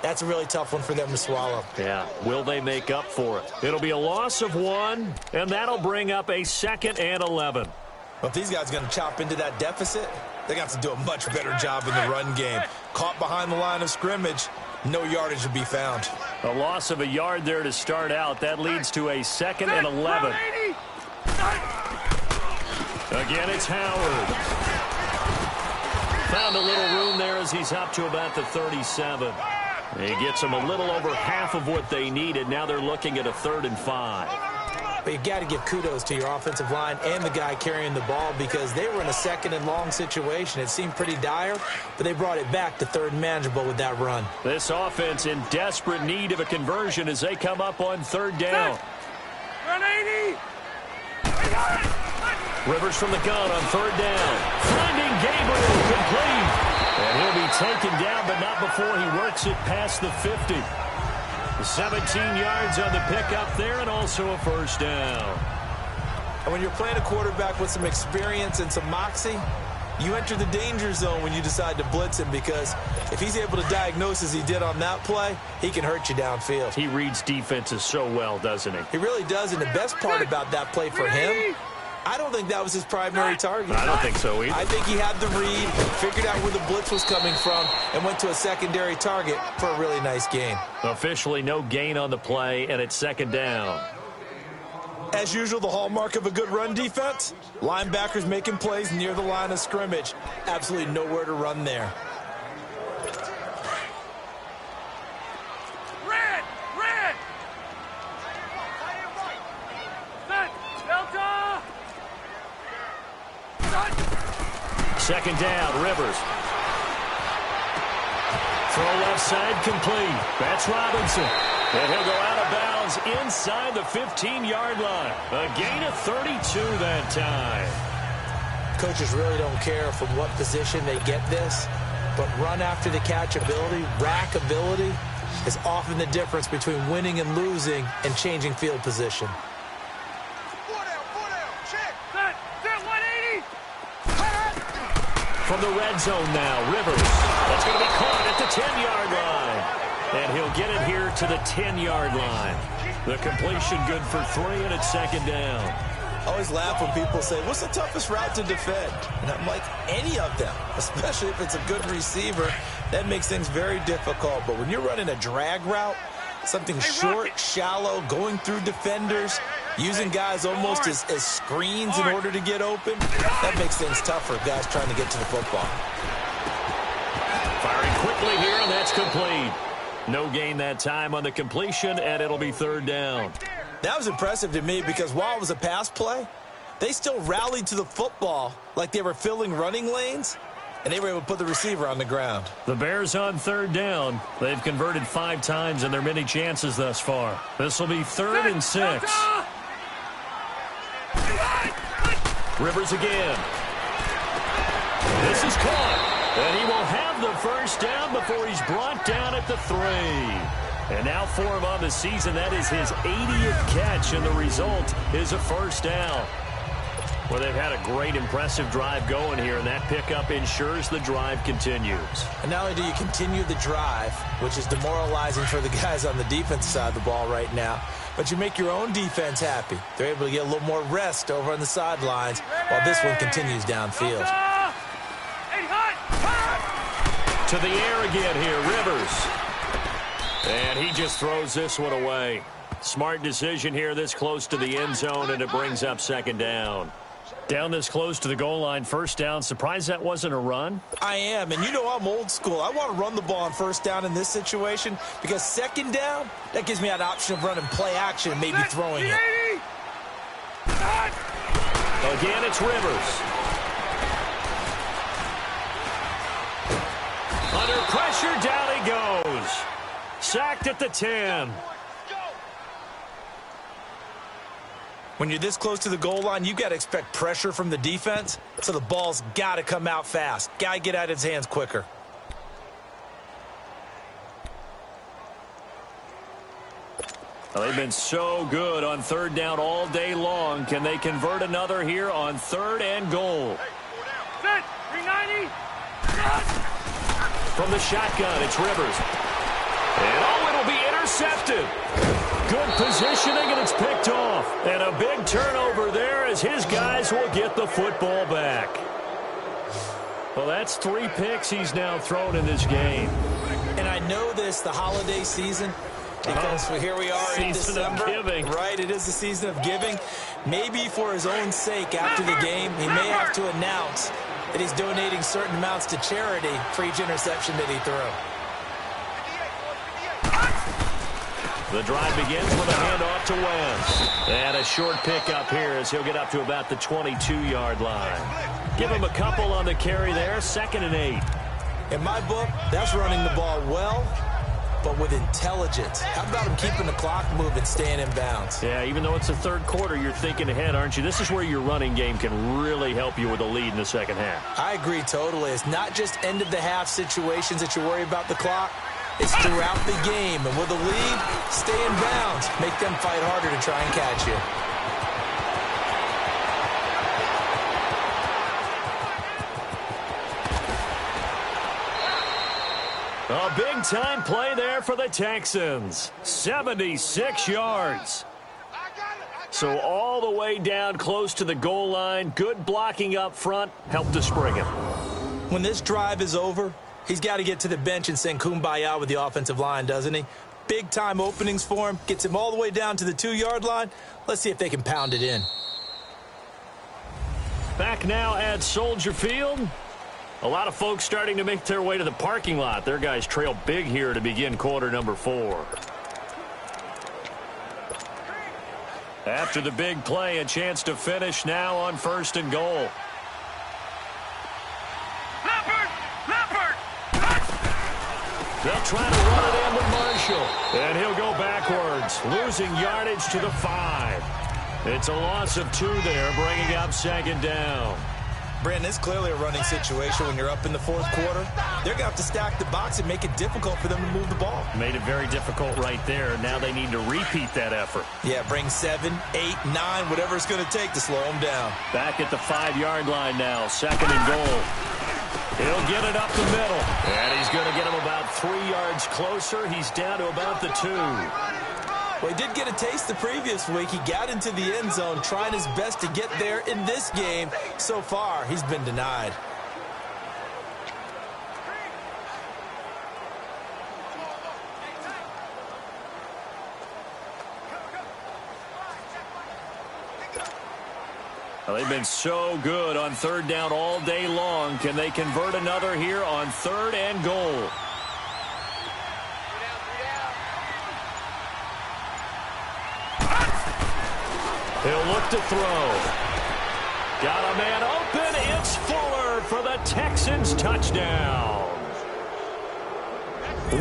that's a really tough one for them to swallow. Yeah, will they make up for it? It'll be a loss of 1, and that'll bring up a 2nd and 11. Well, if these guys are going to chop into that deficit, they got to do a much better job in the run game. Caught behind the line of scrimmage, no yardage to be found. A loss of a yard there to start out. That leads to a 2nd and 11. Again, it's Howard. Found a little room there as he's up to about the 37. He gets them a little over half of what they needed. Now they're looking at a 3rd and 5. But you got to give kudos to your offensive line and the guy carrying the ball because they were in a 2nd and long situation. It seemed pretty dire, but they brought it back to 3rd and manageable with that run. This offense in desperate need of a conversion as they come up on 3rd down. Run 80. Rivers from the gun on 3rd down. Finding Gabriel complete. And he'll be taken down, but not before he works it past the 50. 17 yards on the pickup there and also a 1st down. And when you're playing a quarterback with some experience and some moxie, you enter the danger zone when you decide to blitz him because if he's able to diagnose as he did on that play, he can hurt you downfield. He reads defenses so well, doesn't he? He really does, and the best part about that play for him, I don't think that was his primary target. I don't think so either. I think he had the read, figured out where the blitz was coming from, and went to a secondary target for a really nice gain. Officially no gain on the play, and it's 2nd down. As usual, the hallmark of a good run defense, linebackers making plays near the line of scrimmage. Absolutely nowhere to run there. Red. Set. Delta. 2nd down, Rivers. Throw left side complete. That's Robinson. And he'll go out of bounds inside the 15-yard line. A gain of 32 that time. Coaches really don't care from what position they get this, but run after the catch ability, rack ability, is often the difference between winning and losing and changing field position. From the red zone now, Rivers. That's going to be caught at the 10-yard line. And he'll get it here to the 10-yard line. The completion good for 3, and it's 2nd down. I always laugh when people say, what's the toughest route to defend? And I'm like, any of them, especially if it's a good receiver. That makes things very difficult. But when you're running a drag route, something short, shallow, going through defenders, using guys almost as screens in order to get open, that makes things tough for guys trying to get to the football. Firing quickly here, and that's complete. No gain that time on the completion, and it'll be 3rd down. That was impressive to me because while it was a pass play, they still rallied to the football like they were filling running lanes, and they were able to put the receiver on the ground. The Bears on 3rd down. They've converted 5 times in their many chances thus far. This will be 3rd and 6. Rivers again. This is caught. And he will have the 1st down before he's brought down at the 3. And now for him on the season, that is his 80th catch, and the result is a 1st down. Well, they've had a great, impressive drive going here, and that pickup ensures the drive continues. And not only do you continue the drive, which is demoralizing for the guys on the defensive side of the ball right now, but you make your own defense happy. They're able to get a little more rest over on the sidelines while this one continues downfield. To the air again here, Rivers. And he just throws this one away. Smart decision here this close to the end zone, and it brings up 2nd down. Down this close to the goal line, 1st down. Surprised that wasn't a run? I am, and you know I'm old school. I want to run the ball on 1st down in this situation because 2nd down, that gives me an option of running play action and maybe throwing it. Again, it's Rivers. Under pressure, down he goes. Sacked at the 10. When you're this close to the goal line, you got to expect pressure from the defense, so the ball's got to come out fast. Got to get out of his hands quicker. Well, they've been so good on third down all day long. Can they convert another here on 3rd and goal? Set, 390. From the shotgun, it's Rivers. And it'll be intercepted. Good positioning, and it's picked off. And a big turnover there as his guys will get the football back. Well, that's 3 picks he's now thrown in this game. And I know this, the holiday season, because here we are in December. Season of giving. Right, it is the season of giving. Maybe for his own sake after the game, he may have to announce that he's donating certain amounts to charity for each interception that he threw. The drive begins with a handoff to Wentz. And a short pickup here as he'll get up to about the 22-yard line. Give him a couple on the carry there, 2nd and 8. In my book, that's running the ball well, but with intelligence. How about him keeping the clock moving, staying in bounds? Yeah, even though it's the 3rd quarter, you're thinking ahead, aren't you? This is where your running game can really help you with a lead in the 2nd half. I agree totally. It's not just end-of-the-half situations that you worry about the clock. It's throughout the game. And with a lead, stay in bounds. Make them fight harder to try and catch you. A big-time play there for the Texans. 76 yards. So all the way down close to the goal line. Good blocking up front. Helped to spring him. When this drive is over, he's got to get to the bench and sing Kumbaya with the offensive line, doesn't he? Big-time openings for him. Gets him all the way down to the 2-yard line. Let's see if they can pound it in. Back now at Soldier Field. A lot of folks starting to make their way to the parking lot. Their guys trail big here to begin quarter number 4. After the big play, a chance to finish now on 1st and goal. They'll try to run it in with Marshall. And he'll go backwards, losing yardage to the 5. It's a loss of 2 there, bringing up 2nd down. Brandon, it's clearly a running situation when you're up in the 4th quarter. They're going to have to stack the box and make it difficult for them to move the ball. Made it very difficult right there. Now they need to repeat that effort. Yeah, bring 7, 8, 9, whatever it's going to take to slow them down. Back at the 5-yard line now, 2nd and goal. He'll get it up the middle. And he's going to get him about 3 yards closer. He's down to about the 2. Well, he did get a taste the previous week. He got into the end zone, trying his best to get there in this game. So far, he's been denied. Well, they've been so good on 3rd down all day long. Can they convert another here on 3rd and goal? He'll look to throw. Got a man open. It's Fuller for the Texans touchdown.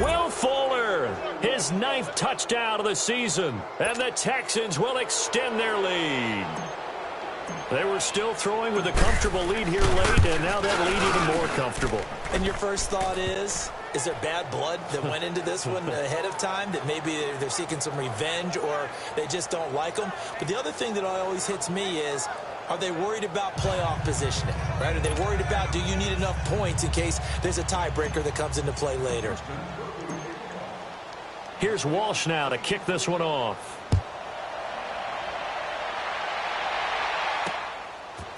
Will Fuller, his 9th touchdown of the season. And the Texans will extend their lead. They were still throwing with a comfortable lead here late, and now that lead even more comfortable. And your first thought is there bad blood that went into this one ahead of time, that maybe they're seeking some revenge or they just don't like them? But the other thing that always hits me is, are they worried about playoff positioning, right? Are they worried about, do you need enough points in case there's a tiebreaker that comes into play later? Here's Walsh now to kick this one off.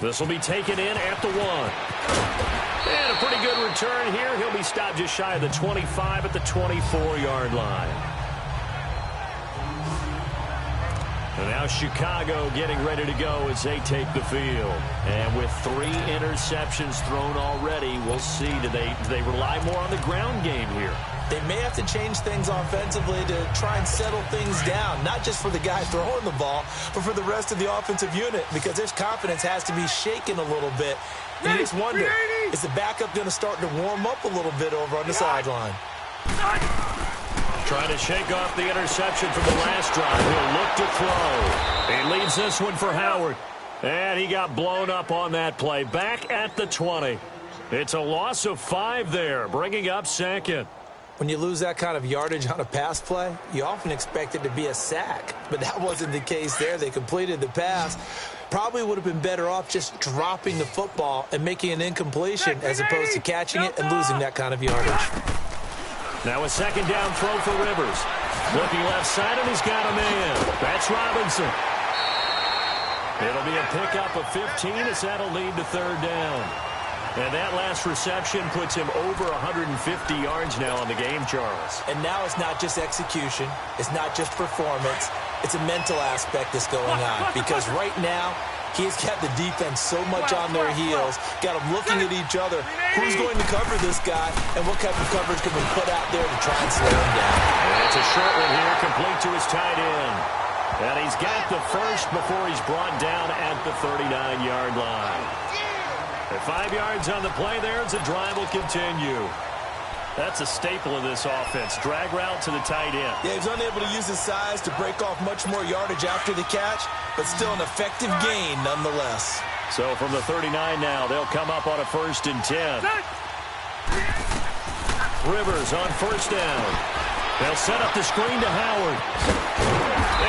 This will be taken in at the 1. And a pretty good return here. He'll be stopped just shy of the 25 at the 24-yard line. And now Chicago getting ready to go as they take the field. And with 3 interceptions thrown already, we'll see. Do they rely more on the ground game here? They may have to change things offensively to try and settle things down, not just for the guy throwing the ball, but for the rest of the offensive unit, because their confidence has to be shaken a little bit. And you just wonder, is the backup going to start to warm up a little bit over on the sideline? Trying to shake off the interception from the last drive. He'll look to throw. He leads this one for Howard. And he got blown up on that play. Back at the 20. It's a loss of 5 there, bringing up second. When you lose that kind of yardage on a pass play, you often expect it to be a sack. But that wasn't the case there. They completed the pass. Probably would have been better off just dropping the football and making an incompletion as opposed to catching it and losing that kind of yardage. Now a second down throw for Rivers. Looking left side, and he's got a man. That's Robinson. It'll be a pickup of 15 as that'll lead to third down. And that last reception puts him over 150 yards now on the game, Charles. And now it's not just execution. It's not just performance. It's a mental aspect that's going on. Because right now, he's got the defense so much on their heels, got them looking at each other. Who's going to cover this guy, and what type of coverage can we put out there to try and slow him down? And it's a short one here, complete to his tight end. And he's got the first before he's brought down at the 39-yard line. At 5 yards on the play there as the drive will continue. That's a staple of this offense. Drag route to the tight end. Yeah, he's unable to use his size to break off much more yardage after the catch, but still an effective gain nonetheless. So from the 39 now, they'll come up on a 1st and 10. Rivers on 1st down. They'll set up the screen to Howard.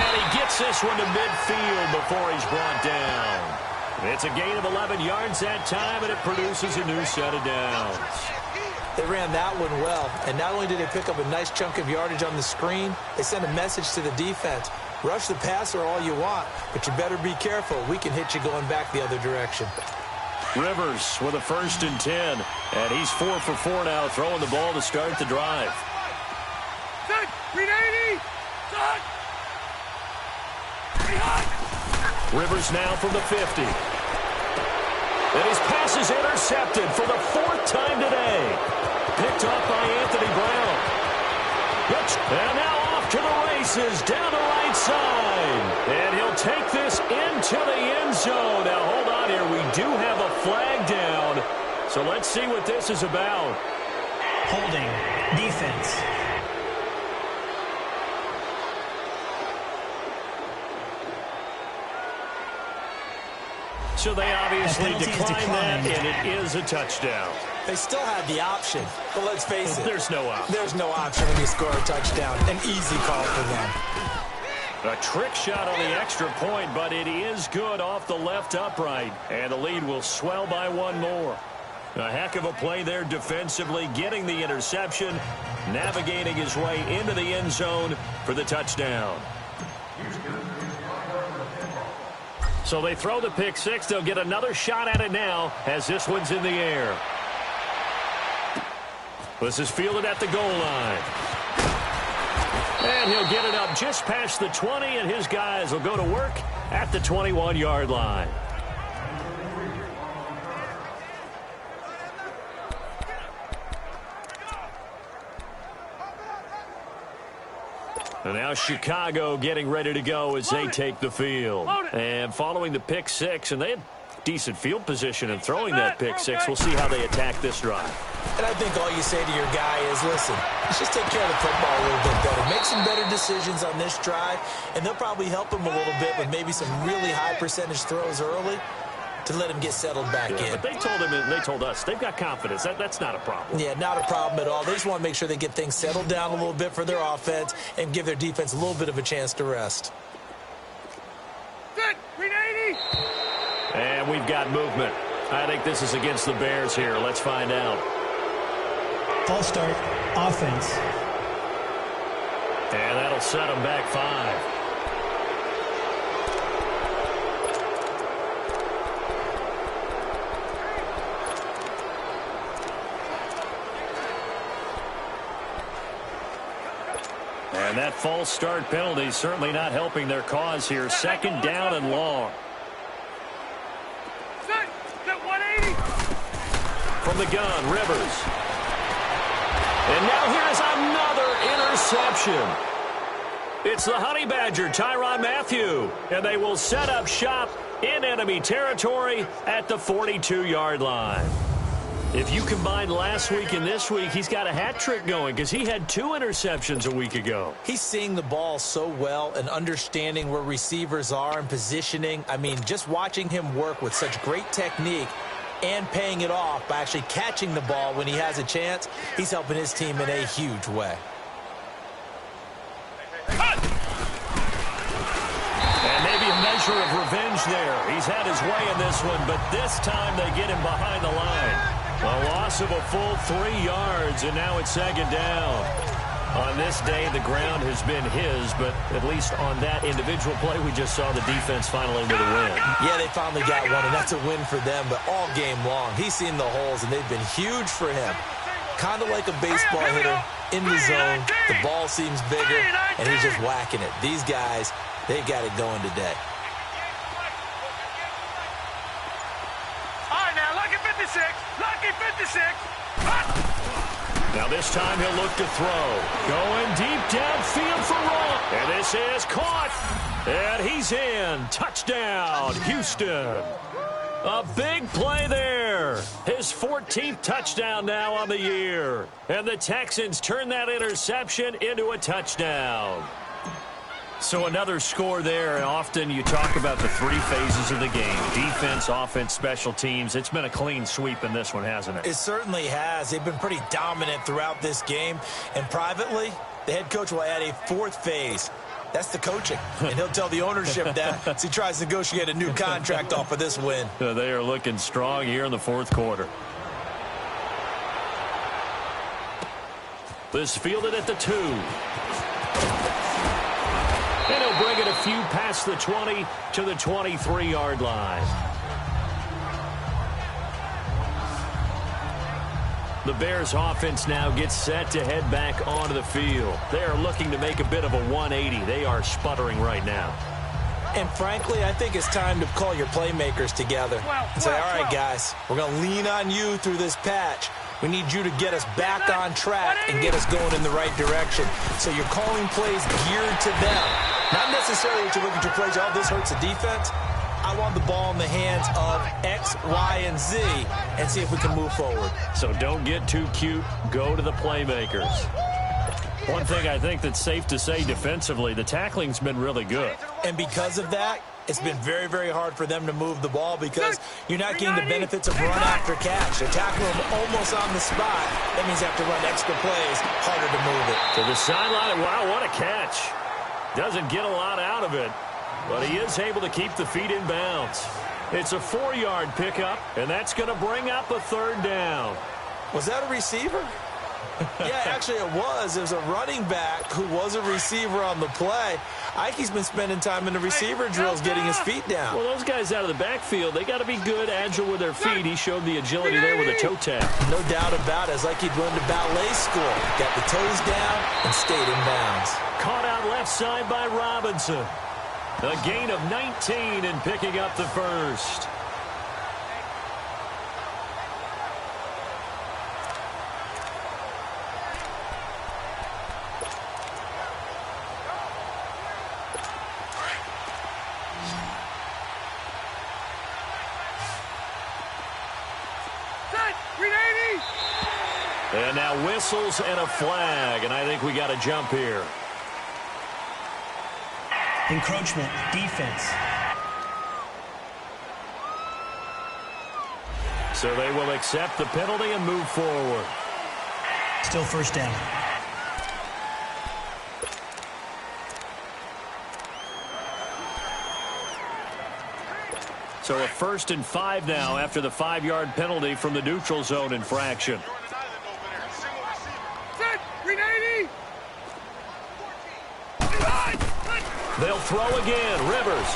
And he gets this one to midfield before he's brought down. It's a gain of 11 yards that time, and it produces a new set of downs. They ran that one well, and not only did they pick up a nice chunk of yardage on the screen, they sent a message to the defense. Rush the passer all you want, but you better be careful. We can hit you going back the other direction. Rivers with a 1st and 10, and he's 4 for 4 now, throwing the ball to start the drive. Set, 380, set. Behind. Rivers now from the 50. And his pass is intercepted for the 4th time today. Picked off by Anthony Brown. And now off to the races down the right side. And he'll take this into the end zone. Now hold on here. We do have a flag down. So let's see what this is about. Holding. Defense. So they obviously decline that, and it is a touchdown. They still have the option, but let's face it. There's no option. There's no option when you score a touchdown. An easy call for them. A trick shot on the extra point, but it is good off the left upright. And the lead will swell by 1 more. A heck of a play there defensively, getting the interception, navigating his way into the end zone for the touchdown. So they throw the pick 6. They'll get another shot at it now as this one's in the air. This is fielded at the goal line. And he'll get it up just past the 20, and his guys will go to work at the 21-yard line. And now Chicago getting ready to go as they take the field. And following the pick 6, and they had decent field position and throwing that pick 6. We'll see how they attack this drive. And I think all you say to your guy is, listen, let's just take care of the football a little bit better. Make some better decisions on this drive, and they'll probably help him a little bit with maybe some really high percentage throws early to let him get settled back in. But they told him, and they told us, they've got confidence. That's not a problem. Yeah, not a problem at all. They just want to make sure they get things settled down a little bit for their offense and give their defense a little bit of a chance to rest. Set, 380. And we've got movement. I think this is against the Bears here. Let's find out. False start. Offense. And that'll set them back 5. And that false start penalty certainly not helping their cause here. 2nd down and long. Set, 180. From the gun, Rivers. And now here's another interception. It's the Honey Badger, Tyrann Mathieu. And they will set up shop in enemy territory at the 42-yard line. If you combine last week and this week, he's got a hat trick going because he had 2 interceptions a week ago. He's seeing the ball so well and understanding where receivers are and positioning. I mean, just watching him work with such great technique and paying it off by actually catching the ball when he has a chance, he's helping his team in a huge way. And maybe a measure of revenge there. He's had his way in this one, but this time they get him behind the line. A loss of a full 3 yards, and now it's 2nd down. On this day, the ground has been his, but at least on that individual play, we just saw the defense finally with a win. Yeah, they finally got one, and that's a win for them, but all game long, he's seen the holes, and they've been huge for him. Kind of like a baseball hitter in the zone. The ball seems bigger, and he's just whacking it. These guys, they got it going today. All right, now, lucky 56. Lucky 56. Now this time he'll look to throw. Going deep downfield for Roll. And this is caught. And he's in. Touchdown, Houston. A big play there. His 14th touchdown now on the year. And the Texans turn that interception into a touchdown. So another score there, and often you talk about the 3 phases of the game. Defense, offense, special teams. It's been a clean sweep in this one, hasn't it? It certainly has. They've been pretty dominant throughout this game. And privately, the head coach will add a 4th phase. That's the coaching. And he'll tell the ownership that as he tries to negotiate a new contract off of this win. They are looking strong here in the 4th quarter. This fielded at the 2. And he'll bring it a few past the 20 to the 23-yard line. The Bears offense now gets set to head back onto the field. They are looking to make a bit of a 180. They are sputtering right now. And frankly, I think it's time to call your playmakers together and say, all right, guys, we're going to lean on you through this patch. We need you to get us back on track and get us going in the right direction. So you're calling plays geared to them. Not necessarily that you look at your plays, oh, this hurts the defense. I want the ball in the hands of X, Y, and Z and see if we can move forward. So don't get too cute. Go to the playmakers. One thing I think that's safe to say defensively, the tackling's been really good. And because of that, it's been very, very hard for them to move the ball because you're not getting the benefits of run after catch. They're tackling them almost on the spot. That means they have to run extra plays, harder to move it. To the sideline, wow, what a catch. Doesn't get a lot out of it, but he is able to keep the feet in bounds. It's a 4-yard pickup, and that's going to bring up a 3rd down. Was that a receiver? Yeah, actually it was. There's a running back who was a receiver on the play. Ike's been spending time in the receiver drills getting his feet down. Well, those guys out of the backfield, they got to be good, agile with their feet. He showed the agility there with a toe tap. No doubt about it. It's like he'd run to ballet school. Got the toes down and stayed in bounds. Caught out left side by Robinson. A gain of 19 and picking up the 1st. And now whistles and a flag, and I think we got a jump here. Encroachment, defense. So they will accept the penalty and move forward. Still 1st down. So a 1st and 5 now after the 5-yard penalty from the neutral zone infraction. They'll throw again. Rivers.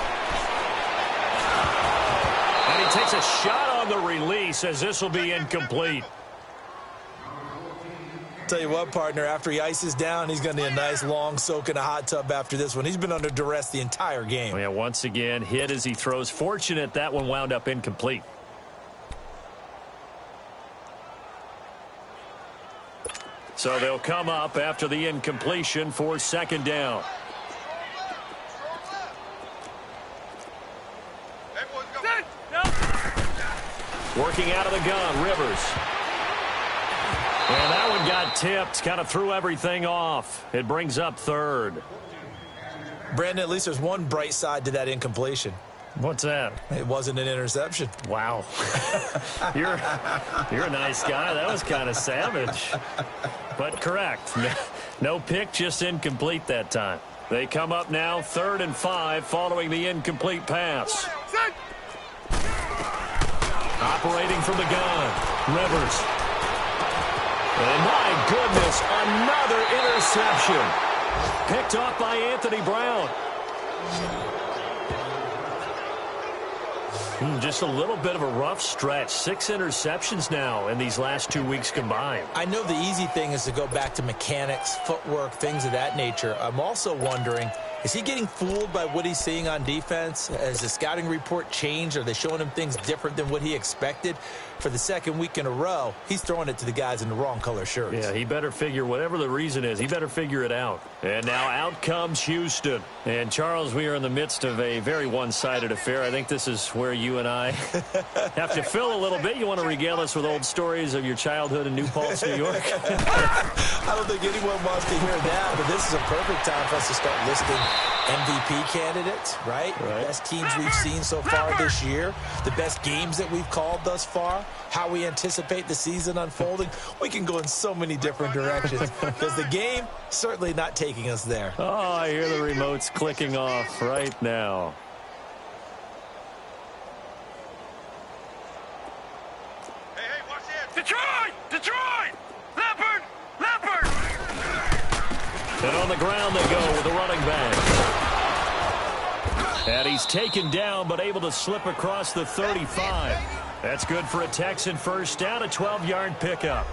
And he takes a shot on the release as this will be incomplete. Tell you what, partner, after he ices down, he's going to need a nice long soak in a hot tub after this one. He's been under duress the entire game. Oh, yeah, once again, hit as he throws. Fortunate that one wound up incomplete. So they'll come up after the incompletion for 2nd down. Working out of the gun, Rivers. And that one got tipped, kind of threw everything off. It brings up third. Brandon, at least there's one bright side to that incompletion. What's that? It wasn't an interception. Wow. You're a nice guy. That was kind of savage. But correct. No pick, just incomplete that time. They come up now 3rd and 5 following the incomplete pass. Operating from the gun, Rivers. And my goodness, another interception. Picked off by Anthony Brown. Just a little bit of a rough stretch. 6 interceptions now in these last 2 weeks combined. I know the easy thing is to go back to mechanics, footwork, things of that nature. I'm also wondering, is he getting fooled by what he's seeing on defense? Has the scouting report changed? Are they showing him things different than what he expected? For the 2nd week in a row, he's throwing it to the guys in the wrong color shirts. Yeah, he better figure, whatever the reason is, he better figure it out. And now out comes Houston. And, Charles, we are in the midst of a very one-sided affair. I think this is where you and I have to fill a little bit. You want to regale us with old stories of your childhood in New Paltz, New York? I don't think anyone wants to hear that, but this is a perfect time for us to start listing MVP candidates, right? The best teams we've seen so far this year, the best games that we've called thus far, how we anticipate the season unfolding. We can go in so many different directions because the game certainly not taking us there. Oh, I hear the remotes clicking off right now. Hey, watch this. Detroit! Leopard! And on the ground they go with the running back. And he's taken down but able to slip across the 35. That's good for a Texan first down, a 12-yard pickup.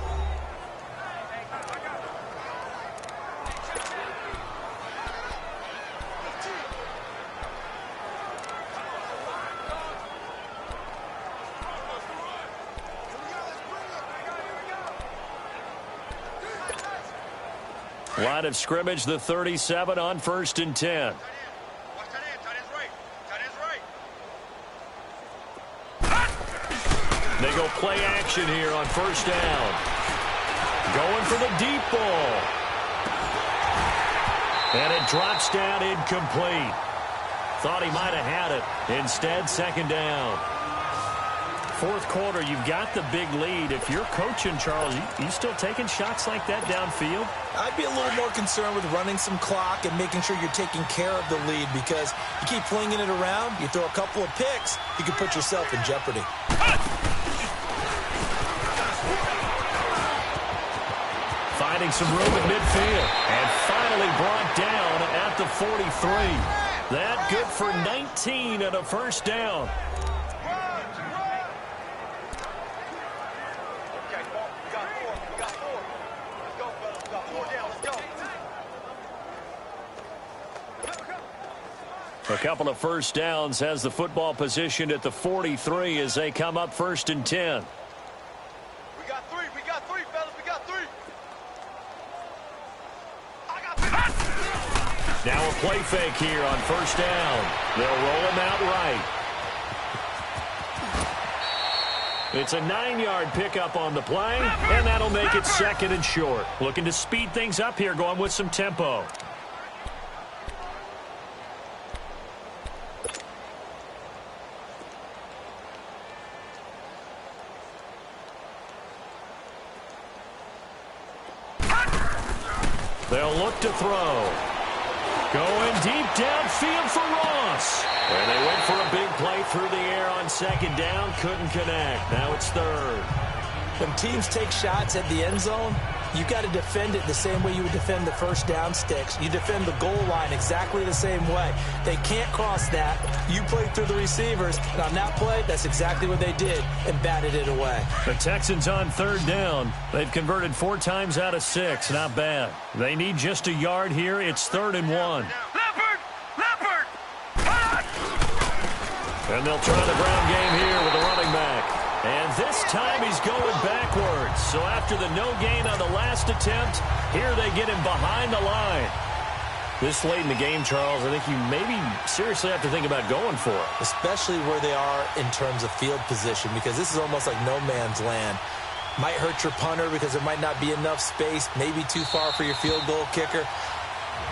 Line of scrimmage, the 37 on 1st and 10. They go play action here on 1st down. Going for the deep ball. And it drops down incomplete. Thought he might have had it. Instead, 2nd down. 4th quarter, you've got the big lead. If you're coaching, Charles, you still taking shots like that downfield? I'd be a little more concerned with running some clock and making sure you're taking care of the lead because you keep flinging it around, you throw a couple of picks, you can put yourself in jeopardy. Finding some room at midfield and finally brought down at the 43. That good for 19 and a 1st down. A couple of 1st downs has the football positioned at the 43 as they come up 1st and 10. We got three, fellas, we got 3. Now a play fake here on 1st down. They'll roll him out right. It's a 9-yard pickup on the play, and that'll make it 2nd and short. Looking to speed things up here, going with some tempo. They'll look to throw. Going deep downfield for Ross. And they went for a big play through the air on 2nd down. Couldn't connect. Now it's 3rd. When teams take shots at the end zone, you got to defend it the same way you would defend the 1st down sticks. You defend the goal line exactly the same way. They can't cross that. You play through the receivers. And on that play, that's exactly what they did and batted it away. The Texans on 3rd down. They've converted 4 times out of 6. Not bad. They need just a yard here. It's 3rd and 1. Leopard! And they'll try the ground game here with the running back. And this time he's going backwards. So after the no gain on the last attempt, here they get him behind the line. This late in the game, Charles, I think you maybe seriously have to think about going for it. Especially where they are in terms of field position, because this is almost like no man's land. Might hurt your punter because there might not be enough space, maybe too far for your field goal kicker.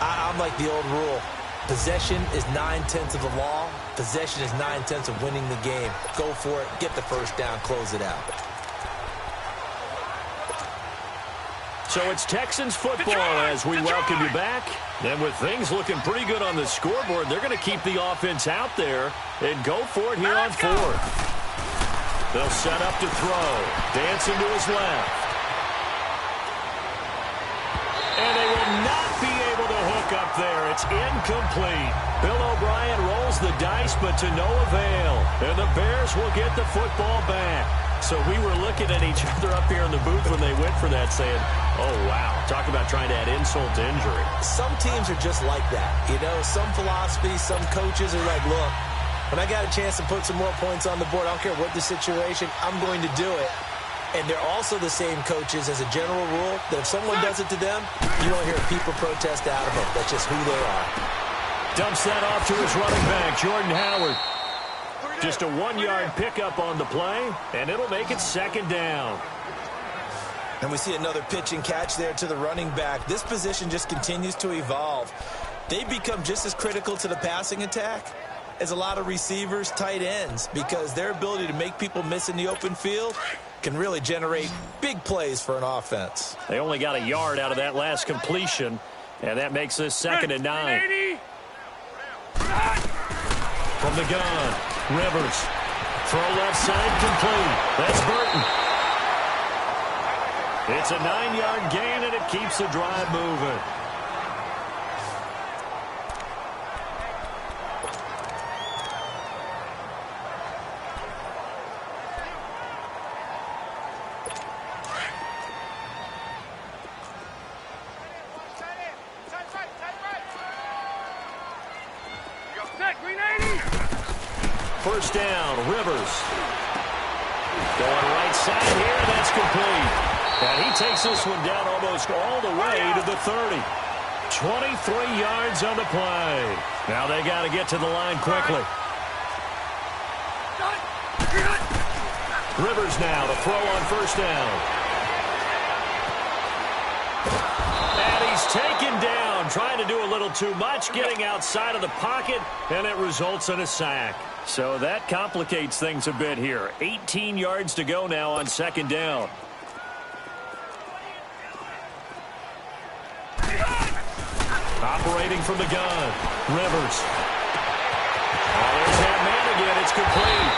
I'm like the old rule. Possession is 9/10 of the law. Possession is 9/10 of winning the game. Go for it. Get the first down. Close it out. So it's Texans football as we welcome you back. And with things looking pretty good on the scoreboard, they're going to keep the offense out there and go for it here on fourth. They'll set up to throw. Dancing to his left. And they will not be able to hook up there. It's incomplete. Bill O'Brien rolls the dice, but to no avail. And the Bears will get the football back. So we were looking at each other up here in the booth when they went for that, saying, oh, wow. Talk about trying to add insult to injury. Some teams are just like that. You know, some philosophies, some coaches are like, look, when I got a chance to put some more points on the board, I don't care what the situation, I'm going to do it. And they're also the same coaches as a general rule that if someone does it to them, you won't hear people protest out of them. That's just who they are. Dumps that off to his running back, Jordan Howard. Just a 1-yard pickup on the play, and it'll make it second down. And we see another pitch and catch there to the running back. This position just continues to evolve. They become just as critical to the passing attack as a lot of receivers, tight ends, because their ability to make people miss in the open field can really generate big plays for an offense. They only got a yard out of that last completion, and that makes this 2nd and 9. From the gun, Rivers. Throw left side complete. That's Burton. It's a 9-yard gain, and it keeps the drive moving. First down, Rivers. Going right side here, that's complete. And he takes this one down almost all the way to the 30. 23 yards on the play. Now they got to get to the line quickly. Rivers now to throw on first down. And he's taken down, trying to do a little too much, getting outside of the pocket, and it results in a sack. So that complicates things a bit here. 18 yards to go now on second down. Operating from the gun, Rivers. Oh, there's that man again. It's complete.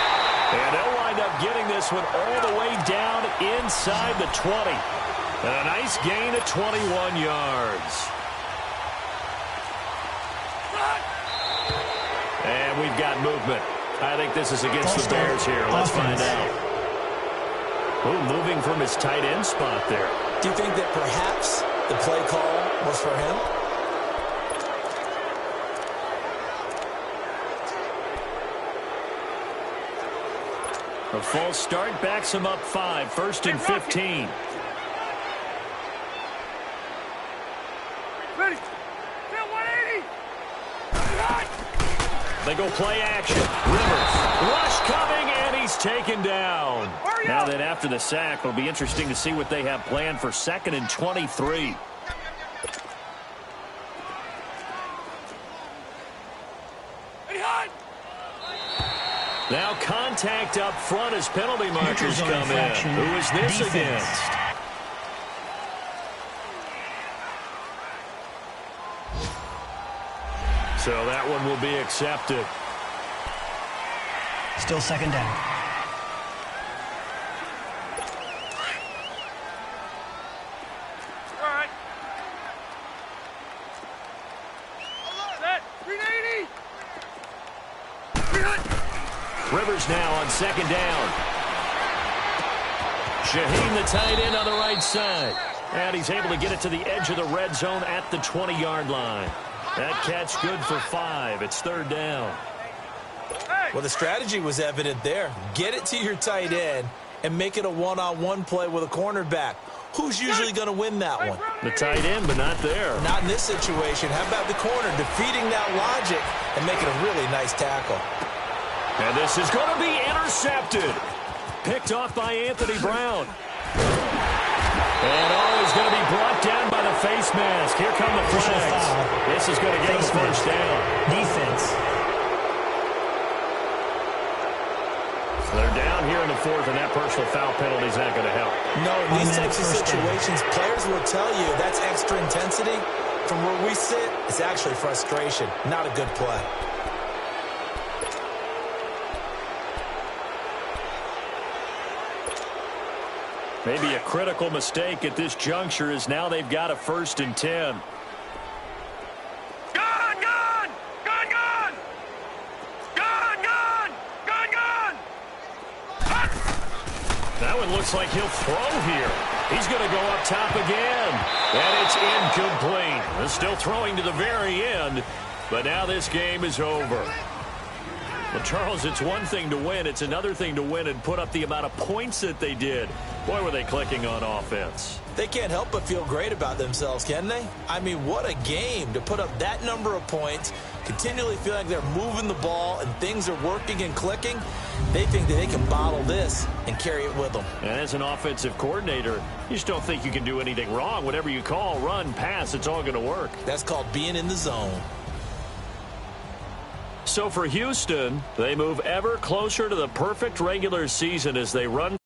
And they'll wind up getting this one all the way down inside the 20. And a nice gain of 21 yards. And we've got movement. I think this is against the Bears here. Let's find out. Oh, moving from his tight end spot there. Do you think that perhaps the play call was for him? A false start backs him up 5, 1st and 15. Ready. 180. They go play action. Rivers. Rush coming, and he's taken down. Now then, after the sack, it'll be interesting to see what they have planned for 2nd and 23. Now contact up front as penalty markers come in. Who is this against? So that one will be accepted. Still second down. All right. Set. 380. Rivers now on second down. Shaheen, the tight end, on the right side. And he's able to get it to the edge of the red zone at the 20-yard line. That catch good for 5. It's 3rd down. Well, the strategy was evident there. Get it to your tight end and make it a one-on-one play with a cornerback. Who's usually going to win that one? The tight end, but not there. Not in this situation. How about the corner defeating that logic and making a really nice tackle? And this is going to be intercepted. Picked off by Anthony Brown. And he's going to be brought down by the face mask. Here come the flags. This is going to get him a first down. Defense. So they're down here in the fourth, and that personal foul penalty is not going to help. No, in these types of situations, players will tell you that's extra intensity. From where we sit, it's actually frustration, not a good play. Maybe a critical mistake at this juncture is now they've got a 1st and 10. Gun, gun! Gun, gun! Gun, gun! Gun, gun! That one looks like he'll throw here. He's going to go up top again. And it's incomplete. They're still throwing to the very end, but now this game is over. Well, Charles, it's one thing to win. It's another thing to win and put up the amount of points that they did. Boy, were they clicking on offense. They can't help but feel great about themselves, can they? I mean, what a game to put up that number of points, continually feel like they're moving the ball and things are working and clicking. They think that they can bottle this and carry it with them. And as an offensive coordinator, you just don't think you can do anything wrong. Whatever you call, run, pass, it's all going to work. That's called being in the zone. So for Houston, they move ever closer to the perfect regular season as they run